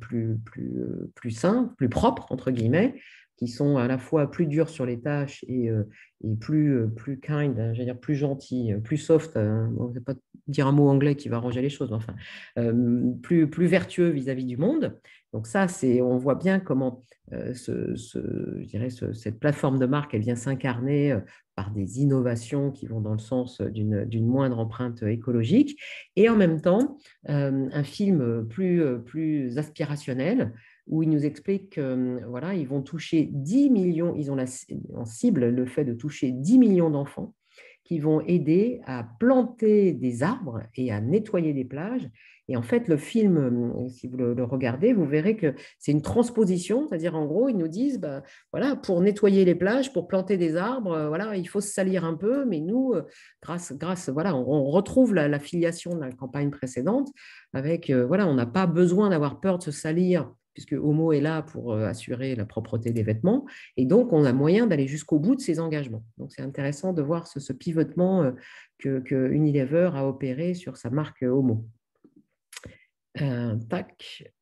sains, plus propres, entre guillemets, qui sont à la fois plus durs sur les tâches et plus kind, j'allais dire plus gentils, plus soft, on ne va pas dire un mot anglais qui va arranger les choses, mais enfin, plus vertueux vis-à-vis du monde. Donc ça, on voit bien comment cette plateforme de marque, elle vient s'incarner par des innovations qui vont dans le sens d'une moindre empreinte écologique, et en même temps, un film plus aspirationnel, où ils nous expliquent qu'ils ils vont toucher 10 millions, ils ont en cible le fait de toucher 10 millions d'enfants qui vont aider à planter des arbres et à nettoyer des plages. Et en fait, le film, si vous le regardez, vous verrez que c'est une transposition, c'est-à-dire en gros, ils nous disent, voilà, pour nettoyer les plages, pour planter des arbres, voilà, il faut se salir un peu, mais nous, grâce voilà, on retrouve la filiation de la campagne précédente avec, voilà, on n'a pas besoin d'avoir peur de se salir, puisque Omo est là pour assurer la propreté des vêtements, et donc on a moyen d'aller jusqu'au bout de ses engagements. Donc c'est intéressant de voir ce pivotement que Unilever a opéré sur sa marque Omo.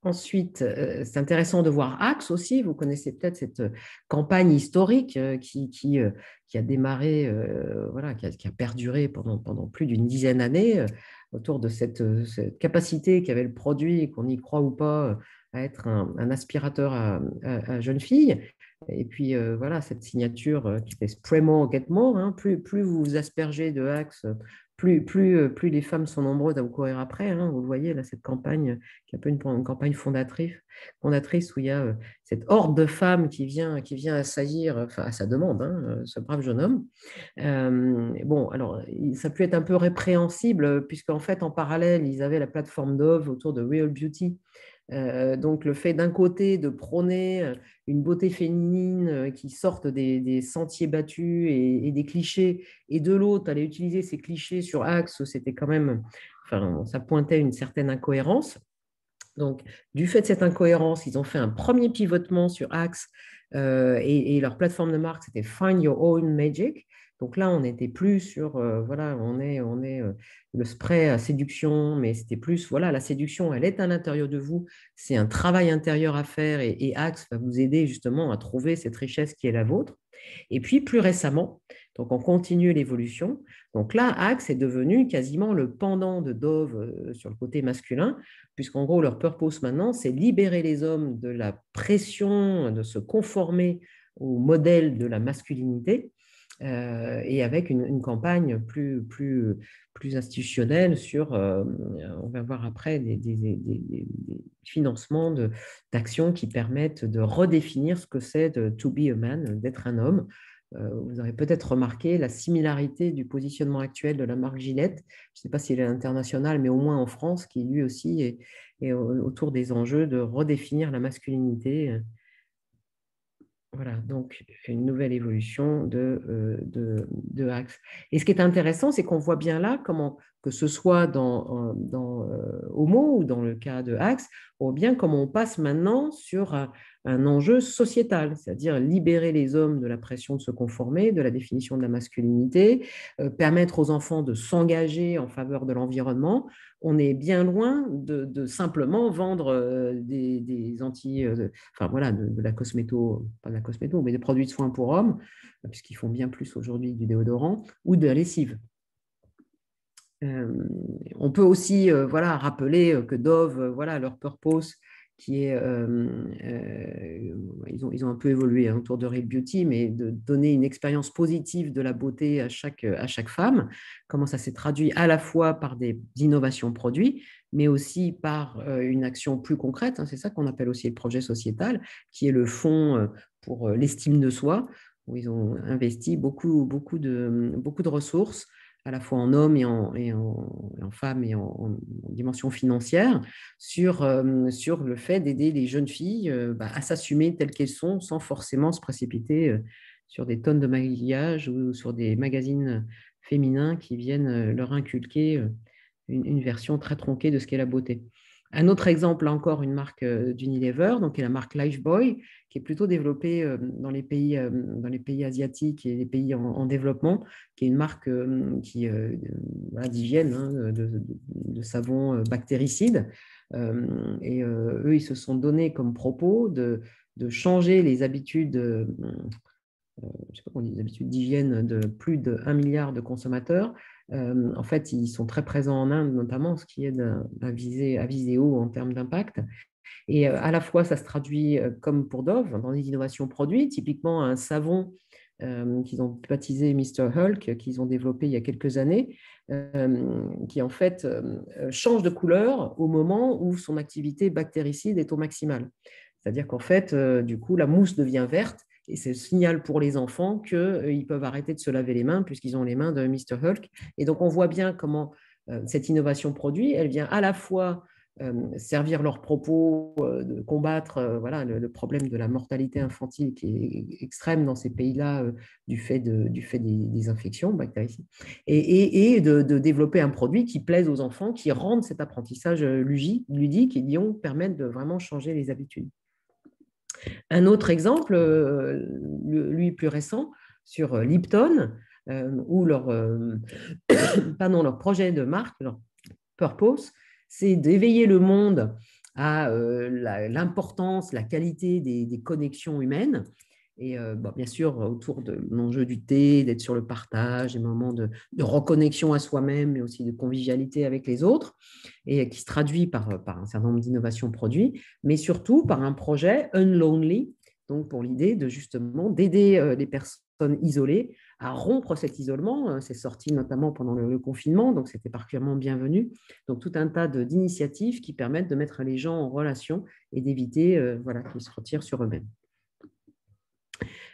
Ensuite, c'est intéressant de voir Axe aussi. Vous connaissez peut-être cette campagne historique qui a démarré, voilà, qui a perduré pendant plus d'une dizaine d'années autour de cette capacité qu'avait le produit, qu'on y croit ou pas, à être un aspirateur à jeunes filles. Et puis, voilà, cette signature qui fait Spray More, Get More, hein, plus vous vous aspergez de Axe, plus les femmes sont nombreuses à vous courir après. Hein. Vous le voyez, là, cette campagne, qui est un peu une campagne fondatrice où il y a cette horde de femmes qui vient assaillir, enfin, à sa demande, hein, ce brave jeune homme. Bon, alors, ça peut être un peu répréhensible, puisqu'en fait, en parallèle, ils avaient la plateforme Dove autour de Real Beauty. Donc, le fait d'un côté de prôner une beauté féminine qui sorte des sentiers battus et des clichés, et de l'autre, aller utiliser ces clichés sur Axe, c'était quand même, enfin, ça pointait une certaine incohérence. Donc, du fait de cette incohérence, ils ont fait un premier pivotement sur Axe et leur plateforme de marque, c'était Find Your Own Magic. Donc là, on n'était plus sur, voilà, on est le spray à séduction, mais c'était plus, voilà, la séduction, elle est à l'intérieur de vous. C'est un travail intérieur à faire et Axe va vous aider justement à trouver cette richesse qui est la vôtre. Et puis, plus récemment, donc on continue l'évolution. Donc là, Axe est devenu quasiment le pendant de Dove sur le côté masculin, puisqu'en gros, leur purpose maintenant, c'est libérer les hommes de la pression de se conformer au modèle de la masculinité et avec une campagne plus institutionnelle sur, on va voir après, des financements d'actions qui permettent de redéfinir ce que c'est de to be a man, d'être un homme. Vous aurez peut-être remarqué la similarité du positionnement actuel de la marque Gillette. Je ne sais pas s'il est international, mais au moins en France, qui lui aussi est autour des enjeux de redéfinir la masculinité. Voilà, donc une nouvelle évolution de Axe. Et ce qui est intéressant, c'est qu'on voit bien là comment, que ce soit dans Homo ou dans le cas de Axe, on voit bien comment on passe maintenant sur un enjeu sociétal, c'est-à-dire libérer les hommes de la pression de se conformer, de la définition de la masculinité, permettre aux enfants de s'engager en faveur de l'environnement. On est bien loin de simplement vendre des enfin voilà, de la cosméto, pas de la cosméto, mais des produits de soins pour hommes, puisqu'ils font bien plus aujourd'hui du déodorant ou de la lessive. On peut aussi voilà, rappeler que Dove, voilà, leur purpose, qui est, ils ont un peu évolué autour de Real Beauty, mais de donner une expérience positive de la beauté à chaque femme, comment ça s'est traduit à la fois par des innovations produits, mais aussi par une action plus concrète, c'est ça qu'on appelle aussi le projet sociétal, qui est le fonds pour l'estime de soi, où ils ont investi beaucoup de ressources, à la fois en hommes et en femmes et en dimension financière, sur le fait d'aider les jeunes filles à s'assumer telles qu'elles sont sans forcément se précipiter sur des tonnes de maquillage ou sur des magazines féminins qui viennent leur inculquer une version très tronquée de ce qu'est la beauté. Un autre exemple, là encore, une marque d'Unilever, donc qui est la marque Lifebuoy, qui est plutôt développée dans les pays asiatiques et les pays en développement, qui est une marque d'hygiène, de savon bactéricide. Et eux, ils se sont donnés comme propos de changer les habitudes, je sais pas comment on dit, les habitudes d'hygiène de plus d'1 milliard de consommateurs. En fait, ils sont très présents en Inde, notamment, ce qui est à viser haut en termes d'impact. Et à la fois, ça se traduit comme pour Dove, dans des innovations produits, typiquement un savon qu'ils ont baptisé Mr. Hulk, qu'ils ont développé il y a quelques années, qui en fait change de couleur au moment où son activité bactéricide est au maximal. C'est-à-dire qu'en fait, du coup, la mousse devient verte, et c'est le signal pour les enfants qu'ils peuvent arrêter de se laver les mains puisqu'ils ont les mains de Mr. Hulk. Et donc, on voit bien comment cette innovation produit, elle vient à la fois servir leurs propos de combattre voilà, le problème de la mortalité infantile qui est extrême dans ces pays-là du fait des infections bactéricides, et de développer un produit qui plaise aux enfants, qui rende cet apprentissage ludique et donc permettre de vraiment changer les habitudes. Un autre exemple, lui plus récent, sur Lipton, où leur projet de marque, leur purpose, c'est d'éveiller le monde à l'importance, la qualité des connexions humaines. Et bien sûr, autour de l'enjeu du thé, d'être sur le partage, des moments de reconnexion à soi-même, mais aussi de convivialité avec les autres, et qui se traduit par un certain nombre d'innovations produits, mais surtout par un projet Unlonely, donc pour l'idée de justement d'aider les personnes isolées à rompre cet isolement. C'est sorti notamment pendant le confinement, donc c'était particulièrement bienvenu. Donc tout un tas d'initiatives qui permettent de mettre les gens en relation et d'éviter qu'ils se retirent sur eux-mêmes.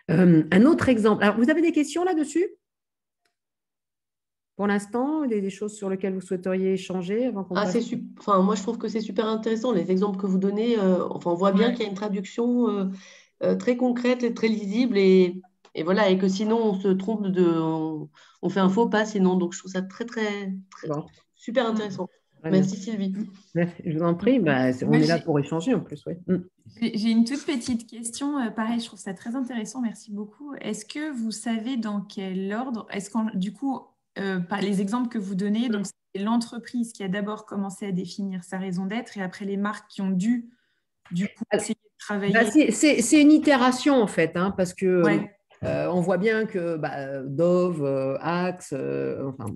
Un autre exemple. Alors, vous avez des questions là-dessus? Pour l'instant, des choses sur lesquelles vous souhaiteriez échanger avant qu'on passe... Moi, je trouve que c'est super intéressant. Les exemples que vous donnez, on voit bien qu'il y a une traduction très concrète et très lisible. Et voilà, et que sinon, on se trompe on fait un faux pas sinon. Donc, je trouve ça très super intéressant. Merci Sylvie. Je vous en prie, on est là pour échanger en plus. Ouais. J'ai une toute petite question. Pareil, je trouve ça très intéressant. Merci beaucoup. Est-ce que vous savez dans quel ordre, du coup, par les exemples que vous donnez, donc c'est l'entreprise qui a d'abord commencé à définir sa raison d'être et après les marques qui ont dû, du coup, essayer de travailler. C'est une itération en fait, parce que On voit bien que Dove, Axe, enfin,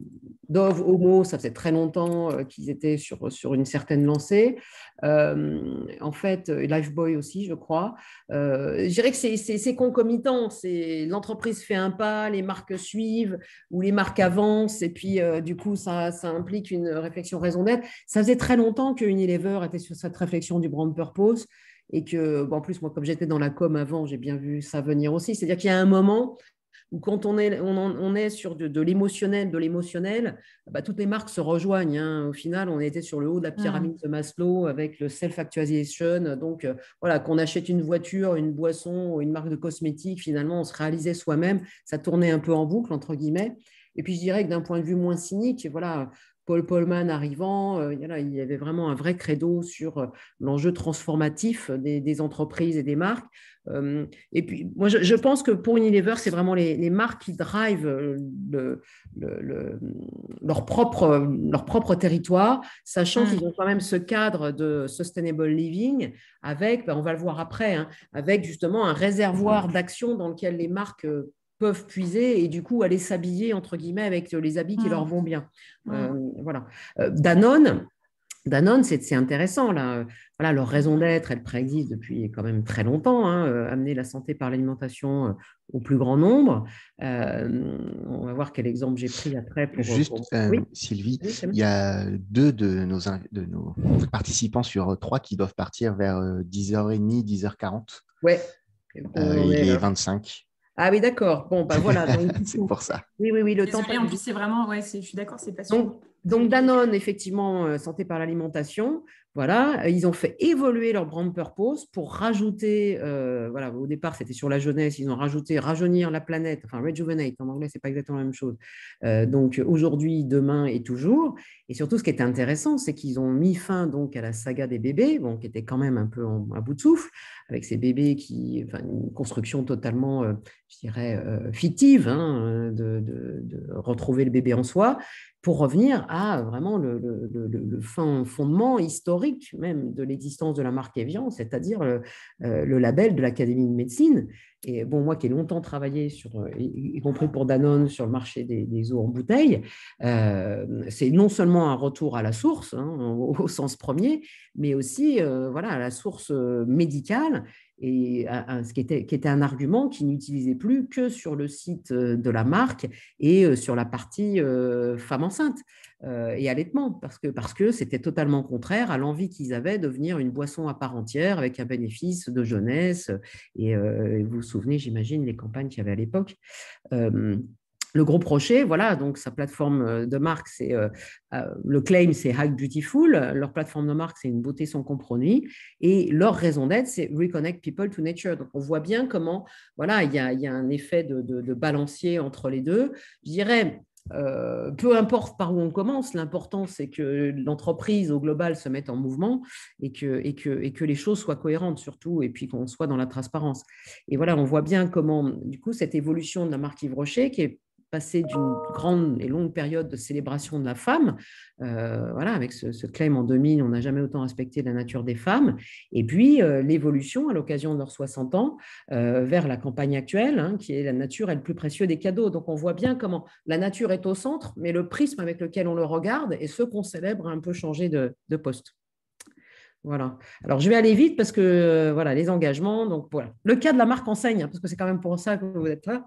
Dove, Homo, ça faisait très longtemps qu'ils étaient sur une certaine lancée. En fait, Lifebuoy aussi, je crois. Je dirais que c'est concomitant. L'entreprise fait un pas, les marques suivent ou les marques avancent, et puis du coup, ça implique une réflexion raison d'être. Ça faisait très longtemps que Unilever était sur cette réflexion du brand purpose. Et que, en plus, moi, comme j'étais dans la com avant, j'ai bien vu ça venir aussi. C'est-à-dire qu'il y a un moment où quand on est sur de l'émotionnel, toutes les marques se rejoignent. Hein. Au final, on était sur le haut de la pyramide de Maslow avec le self-actualization. Donc, voilà, qu'on achète une voiture, une boisson ou une marque de cosmétiques, finalement, on se réalisait soi-même. Ça tournait un peu en boucle, entre guillemets. Et puis, je dirais que d'un point de vue moins cynique, voilà, Paul Polman arrivant, il y avait vraiment un vrai credo sur l'enjeu transformatif des entreprises et des marques. Et puis, moi, je pense que pour Unilever, c'est vraiment les marques qui drivent leur propre territoire, sachant qu'ils ont quand même ce cadre de sustainable living avec, on va le voir après, hein, avec justement un réservoir d'action dans lequel les marques peuvent puiser et du coup aller s'habiller entre guillemets avec les habits qui leur vont bien. Voilà. Danone, c'est intéressant là. Voilà, leur raison d'être, elle préexiste depuis quand même très longtemps. Hein, amener la santé par l'alimentation au plus grand nombre. On va voir quel exemple j'ai pris après. Oui. Sylvie, il y a 2 de nos participants sur 3 qui doivent partir vers 10h30, 10h40. Ouais. Il est 25. Ah oui, d'accord. Bon, voilà. C'est pour ça. Oui, le temps. En plus, c'est vraiment, je suis d'accord, c'est pas sûr. Donc Danone, effectivement, santé par l'alimentation. Voilà, ils ont fait évoluer leur brand purpose pour rajouter, voilà, au départ c'était sur la jeunesse, ils ont rajouté rajeunir la planète, enfin rejuvenate en anglais, c'est pas exactement la même chose. Donc aujourd'hui, demain et toujours. Et surtout, ce qui était intéressant, c'est qu'ils ont mis fin donc à la saga des bébés, qui était quand même un peu à bout de souffle, avec ces bébés une construction totalement, je dirais, fictive, hein, de retrouver le bébé en soi, pour revenir à vraiment le fondement historique même de l'existence de la marque Evian, c'est-à-dire le label de l'Académie de médecine. Et bon, moi qui ai longtemps travaillé, y compris pour Danone, sur le marché des eaux en bouteille, c'est non seulement un retour à la source, hein, au sens premier, mais aussi à la source médicale, et ce qui était un argument qui n'utilisait plus que sur le site de la marque et sur la partie femme enceinte et allaitement, parce que c'était totalement contraire à l'envie qu'ils avaient de devenir une boisson à part entière avec un bénéfice de jeunesse. Et vous vous souvenez, j'imagine, les campagnes qu'il y avait à l'époque. Le Groupe Rocher, voilà, donc sa plateforme de marque, c'est le claim, c'est Hike Beautiful. Leur plateforme de marque, c'est une beauté sans compromis. Et leur raison d'être, c'est Reconnect People to Nature. Donc, on voit bien comment, voilà, il y a un effet de balancier entre les deux. Je dirais, peu importe par où on commence, l'important, c'est que l'entreprise au global se mette en mouvement et que les choses soient cohérentes surtout, et puis qu'on soit dans la transparence. Et voilà, on voit bien comment, du coup, cette évolution de la marque Yves Rocher, qui est passé d'une grande et longue période de célébration de la femme, voilà, avec ce claim en 2000, on n'a jamais autant respecté la nature des femmes, et puis l'évolution à l'occasion de leurs 60 ans vers la campagne actuelle, hein, qui est la nature est le plus précieux des cadeaux. Donc on voit bien comment la nature est au centre, mais le prisme avec lequel on le regarde et ce qu'on célèbre a un peu changé de poste. Voilà. Alors, je vais aller vite parce que voilà, les engagements. Donc, voilà. Le cas de la marque enseigne, hein, parce que c'est quand même pour ça que vous êtes là.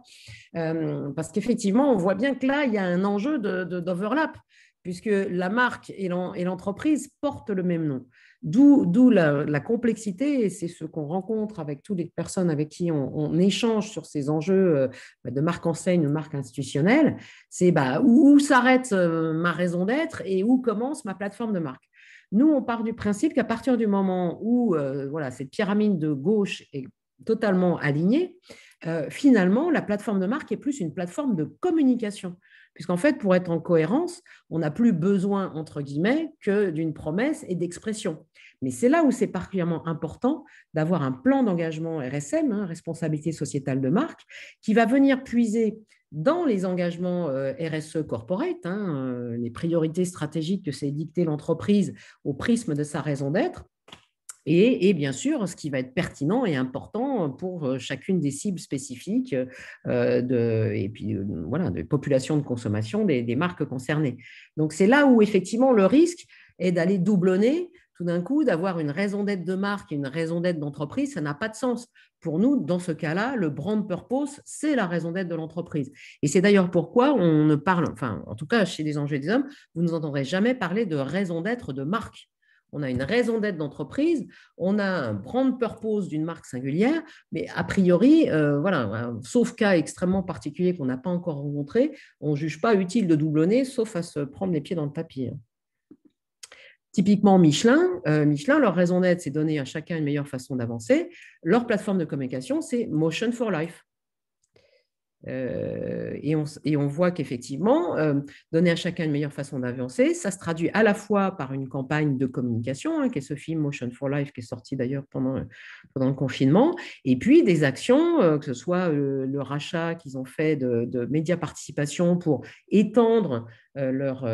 Parce qu'effectivement, on voit bien que là, il y a un enjeu d'overlap, puisque la marque et l'entreprise portent le même nom. D'où la complexité, et c'est ce qu'on rencontre avec toutes les personnes avec qui on échange sur ces enjeux de marque enseigne ou de marque institutionnelle. C'est où s'arrête ma raison d'être et où commence ma plateforme de marque. Nous, on part du principe qu'à partir du moment où cette pyramide de gauche est totalement alignée, finalement, la plateforme de marque est plus une plateforme de communication. Puisqu'en fait, pour être en cohérence, on n'a plus besoin, entre guillemets, que d'une promesse et d'expression. Mais c'est là où c'est particulièrement important d'avoir un plan d'engagement RSM, hein, responsabilité sociétale de marque, qui va venir puiser dans les engagements RSE corporate, hein, les priorités stratégiques que s'est dicté l'entreprise au prisme de sa raison d'être, Et bien sûr, ce qui va être pertinent et important pour chacune des cibles spécifiques et puis voilà, de population de consommation des marques concernées. Donc, c'est là où effectivement le risque est d'aller doublonner, tout d'un coup, d'avoir une raison d'être de marque et une raison d'être d'entreprise, ça n'a pas de sens. Pour nous, dans ce cas-là, le brand purpose, c'est la raison d'être de l'entreprise. Et c'est d'ailleurs pourquoi on ne parle, enfin, en tout cas chez les enjeux des hommes, vous ne nous entendrez jamais parler de raison d'être de marque. On a une raison d'être d'entreprise, on a un brand purpose d'une marque singulière, mais a priori, voilà, sauf cas extrêmement particulier qu'on n'a pas encore rencontré, on ne juge pas utile de doublonner, sauf à se prendre les pieds dans le tapis. Typiquement, Michelin, leur raison d'être, c'est donner à chacun une meilleure façon d'avancer. Leur plateforme de communication, c'est Motion for Life. Et on voit qu'effectivement, donner à chacun une meilleure façon d'avancer, ça se traduit à la fois par une campagne de communication, qui est ce film Motion for Life, qui est sorti d'ailleurs pendant le confinement, et puis des actions, que ce soit le rachat qu'ils ont fait de médias participation pour étendre leur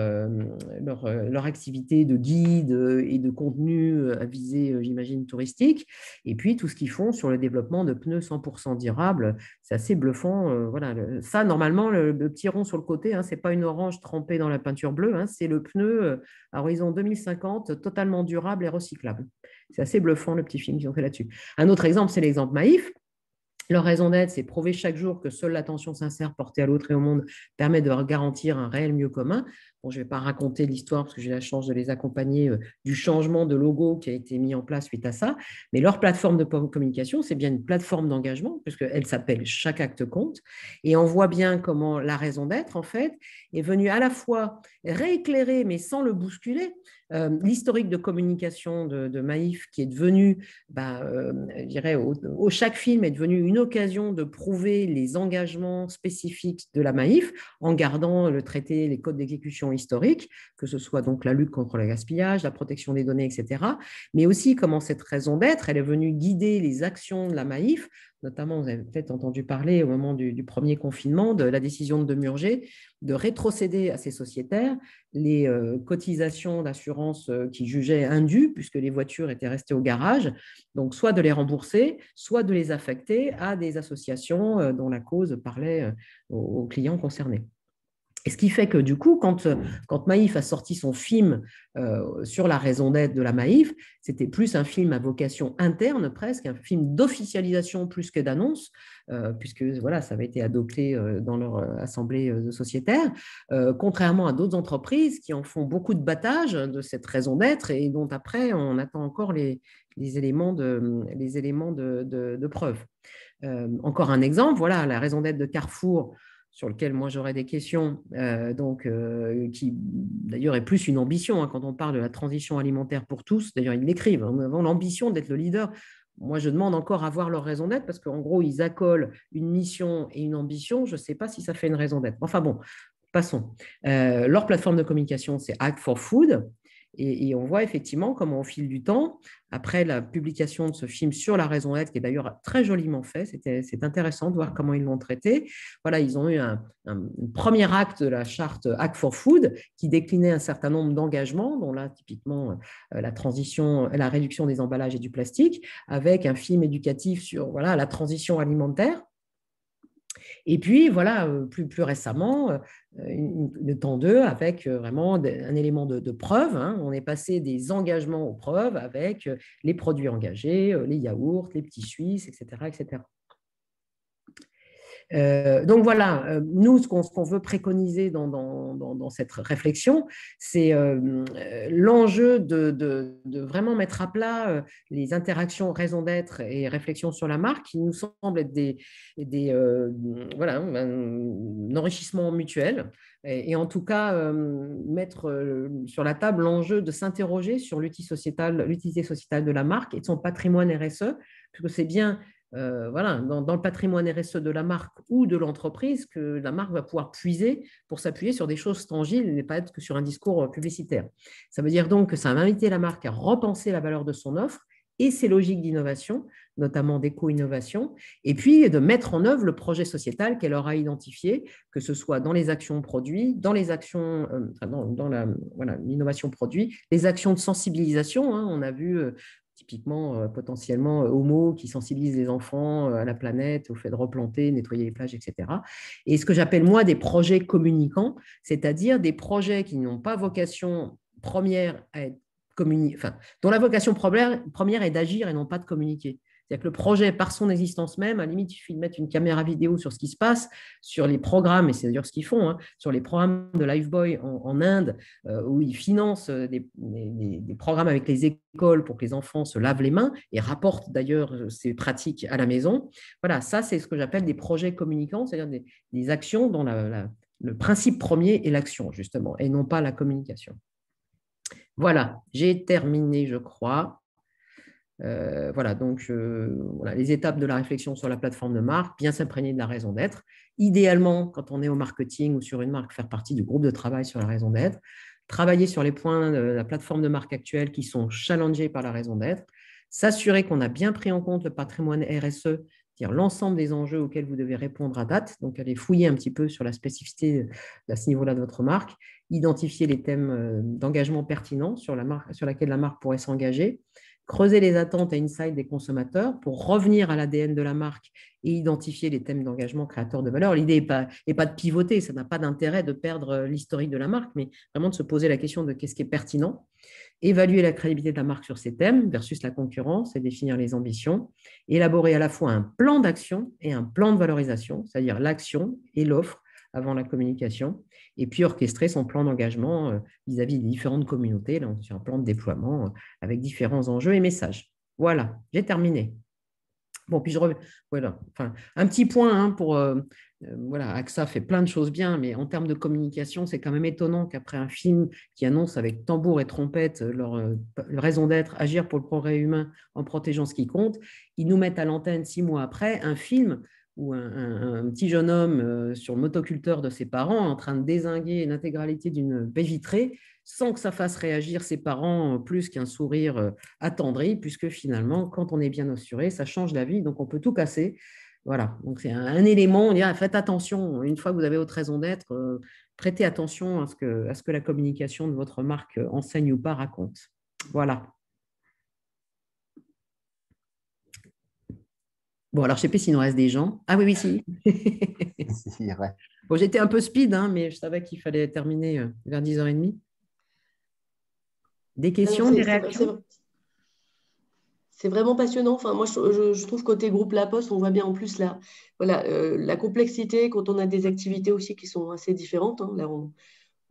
activité de guide et de contenu à visée, j'imagine, touristique, et puis tout ce qu'ils font sur le développement de pneus 100% durables. C'est assez bluffant. Voilà. Ça, normalement, le petit rond sur le côté, ce n'est pas une orange trempée dans la peinture bleue, c'est le pneu à horizon 2050, totalement durable et recyclable. C'est assez bluffant, le petit film qu'ils ont fait là-dessus. Un autre exemple, c'est l'exemple Maïf. Leur raison d'être, c'est prouver chaque jour que seule l'attention sincère portée à l'autre et au monde permet de garantir un réel mieux commun. Bon, je ne vais pas raconter l'histoire parce que j'ai la chance de les accompagner du changement de logo qui a été mis en place suite à ça. Mais leur plateforme de communication, c'est bien une plateforme d'engagement puisqu'elle s'appelle Chaque acte compte. Et on voit bien comment la raison d'être, en fait, est venue à la fois rééclairer, mais sans le bousculer, l'historique de communication de Maïf qui est devenu, je dirais, chaque film est devenu une occasion de prouver les engagements spécifiques de la Maïf en gardant le traité, les codes d'exécution historiques, que ce soit donc la lutte contre le gaspillage, la protection des données, etc. Mais aussi comment cette raison d'être, elle est venue guider les actions de la Maïf. Notamment, vous avez peut-être entendu parler au moment du premier confinement de la décision de Demurger de rétrocéder à ses sociétaires les cotisations d'assurance qui jugeaient indues puisque les voitures étaient restées au garage, donc soit de les rembourser, soit de les affecter à des associations dont la cause parlait aux clients concernés. Et ce qui fait que du coup, quand Maïf a sorti son film sur la raison d'être de la Maïf, c'était plus un film à vocation interne presque, un film d'officialisation plus que d'annonce, puisque voilà, ça avait été adopté dans leur assemblée sociétaire, contrairement à d'autres entreprises qui en font beaucoup de battage de cette raison d'être et dont après on attend encore les éléments de preuve. Encore un exemple, voilà, la raison d'être de Carrefour, sur lequel moi j'aurais des questions, qui d'ailleurs est plus une ambition quand on parle de la transition alimentaire pour tous. D'ailleurs, ils l'écrivent, nous avons l'ambition d'être le leader. Moi, je demande encore à voir leur raison d'être parce qu'en gros, ils accolent une mission et une ambition. Je ne sais pas si ça fait une raison d'être. Enfin bon, passons. Leur plateforme de communication, c'est Act for Food. Et on voit effectivement comment au fil du temps, après la publication de ce film sur la raison d'être, qui est d'ailleurs très joliment fait, c'est intéressant de voir comment ils l'ont traité. Voilà, ils ont eu un premier acte de la charte Act for Food qui déclinait un certain nombre d'engagements, dont là, typiquement, la réduction des emballages et du plastique, avec un film éducatif sur la transition alimentaire. Et puis, voilà, plus récemment, le temps 2, avec vraiment un élément de preuve. On est passé des engagements aux preuves avec les produits engagés, les yaourts, les petits Suisses, etc. etc. Donc voilà, nous, ce qu'on veut préconiser dans cette réflexion, c'est l'enjeu de vraiment mettre à plat les interactions raison d'être et réflexion sur la marque qui nous semblent être un enrichissement mutuel et en tout cas mettre sur la table l'enjeu de s'interroger sur l'utilité sociétale de la marque et de son patrimoine RSE, puisque c'est bien dans le patrimoine RSE de la marque ou de l'entreprise que la marque va pouvoir puiser pour s'appuyer sur des choses tangibles et pas être que sur un discours publicitaire. Ça veut dire donc que ça va inviter la marque à repenser la valeur de son offre et ses logiques d'innovation, notamment d'éco-innovation, et puis de mettre en œuvre le projet sociétal qu'elle aura identifié, que ce soit dans les actions produits, dans les actions, l'innovation produit, les actions de sensibilisation. On a vu typiquement potentiellement homo, qui sensibilise les enfants à la planète, au fait de replanter, nettoyer les plages, etc. Et ce que j'appelle moi des projets communicants, c'est-à-dire des projets qui n'ont pas vocation première à être enfin, dont la vocation première est d'agir et non pas de communiquer. C'est-à-dire que le projet, par son existence même, à la limite, il suffit de mettre une caméra vidéo sur ce qui se passe, sur les programmes, et c'est d'ailleurs ce qu'ils font, hein, sur les programmes de Lifebuoy en Inde, où ils financent des programmes avec les écoles pour que les enfants se lavent les mains et rapportent d'ailleurs ces pratiques à la maison. Voilà, ça, c'est ce que j'appelle des projets communicants, c'est-à-dire des actions dont le principe premier est l'action, justement, et non pas la communication. Voilà, j'ai terminé, je crois. Voilà, donc voilà, les étapes de la réflexion sur la plateforme de marque, bien s'imprégner de la raison d'être. Idéalement, quand on est au marketing ou sur une marque, faire partie du groupe de travail sur la raison d'être. Travailler sur les points de la plateforme de marque actuelle qui sont challengés par la raison d'être. S'assurer qu'on a bien pris en compte le patrimoine RSE, c'est-à-dire l'ensemble des enjeux auxquels vous devez répondre à date. Donc, aller fouiller un petit peu sur la spécificité à ce niveau-là de votre marque. Identifier les thèmes d'engagement pertinents sur laquelle la marque pourrait s'engager. Creuser les attentes et insights des consommateurs pour revenir à l'ADN de la marque et identifier les thèmes d'engagement créateurs de valeur. L'idée n'est pas de pivoter, ça n'a pas d'intérêt de perdre l'historique de la marque, mais vraiment de se poser la question de qu'est-ce qui est pertinent. Évaluer la crédibilité de la marque sur ces thèmes versus la concurrence et définir les ambitions. Élaborer à la fois un plan d'action et un plan de valorisation, c'est-à-dire l'action et l'offre avant la communication, et puis orchestrer son plan d'engagement vis-à-vis des différentes communautés, là, sur un plan de déploiement avec différents enjeux et messages. Voilà, j'ai terminé. Bon, puis voilà, enfin, un petit point hein, pour… voilà, AXA fait plein de choses bien, mais en termes de communication, c'est quand même étonnant qu'après un film qui annonce avec tambour et trompette leur raison d'être, agir pour le progrès humain en protégeant ce qui compte, ils nous mettent à l'antenne 6 mois après un film où un petit jeune homme sur le motoculteur de ses parents en train de dézinguer l'intégralité d'une baie vitrée sans que ça fasse réagir ses parents plus qu'un sourire attendri, puisque finalement, quand on est bien assuré, ça change la vie, donc on peut tout casser. Voilà, donc c'est un élément, on dirait, faites attention, une fois que vous avez votre raison d'être, prêtez attention à ce que la communication de votre marque enseigne ou pas raconte. Voilà. Bon, alors, je ne sais pas s'il nous reste des gens. Ah oui, oui, si. Ouais. Bon, j'étais un peu speed, hein, mais je savais qu'il fallait terminer vers 10h30. Des questions, des réactions? C'est vraiment passionnant. Enfin, moi, je trouve côté groupe La Poste, on voit bien en plus la complexité quand on a des activités aussi qui sont assez différentes. Hein. Là,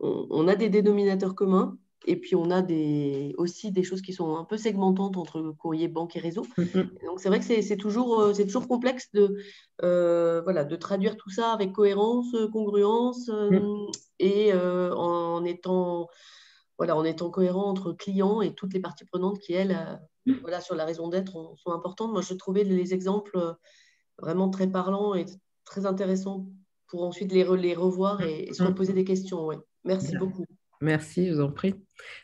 on a des dénominateurs communs. Et puis, on a aussi des choses qui sont un peu segmentantes entre courrier, banque et réseau. Donc, c'est vrai que c'est toujours complexe de traduire tout ça avec cohérence, congruence et en étant cohérent entre clients et toutes les parties prenantes qui, elles, sur la raison d'être, sont importantes. Moi, je trouvais les exemples vraiment très parlants et très intéressants pour ensuite les revoir et se reposer des questions. Ouais. Merci beaucoup. Merci, je vous en prie.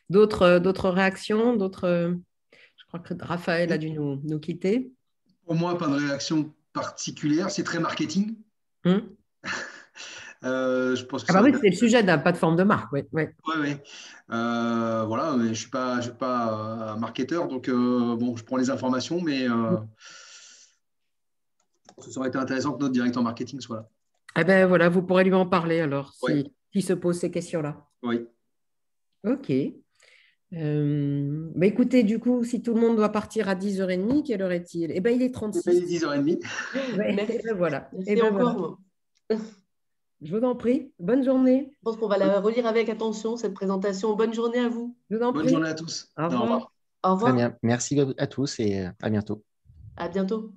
D'autres réactions? Je crois que Raphaël a dû nous quitter. Pour moi, pas de réaction particulière. C'est très marketing. Je pense que oui, c'est le sujet de la plateforme de marque. Oui. Voilà, mais je suis pas marketeur, donc bon, je prends les informations, mais ça aurait été intéressant que notre directeur marketing soit là. Eh bien, voilà, vous pourrez lui en parler alors, s'il se pose ces questions-là. Oui. Ok. Écoutez, du coup, si tout le monde doit partir à 10h30, quelle heure est-il? Eh bien, il est 36. Il est 10h30. Voilà. Merci encore. Je vous en prie. Bonne journée. Je pense qu'on va la relire avec attention, cette présentation. Bonne journée à vous. Je vous en prie. Bonne journée à tous. Au revoir. Au revoir. Très bien. Merci à tous et à bientôt. À bientôt.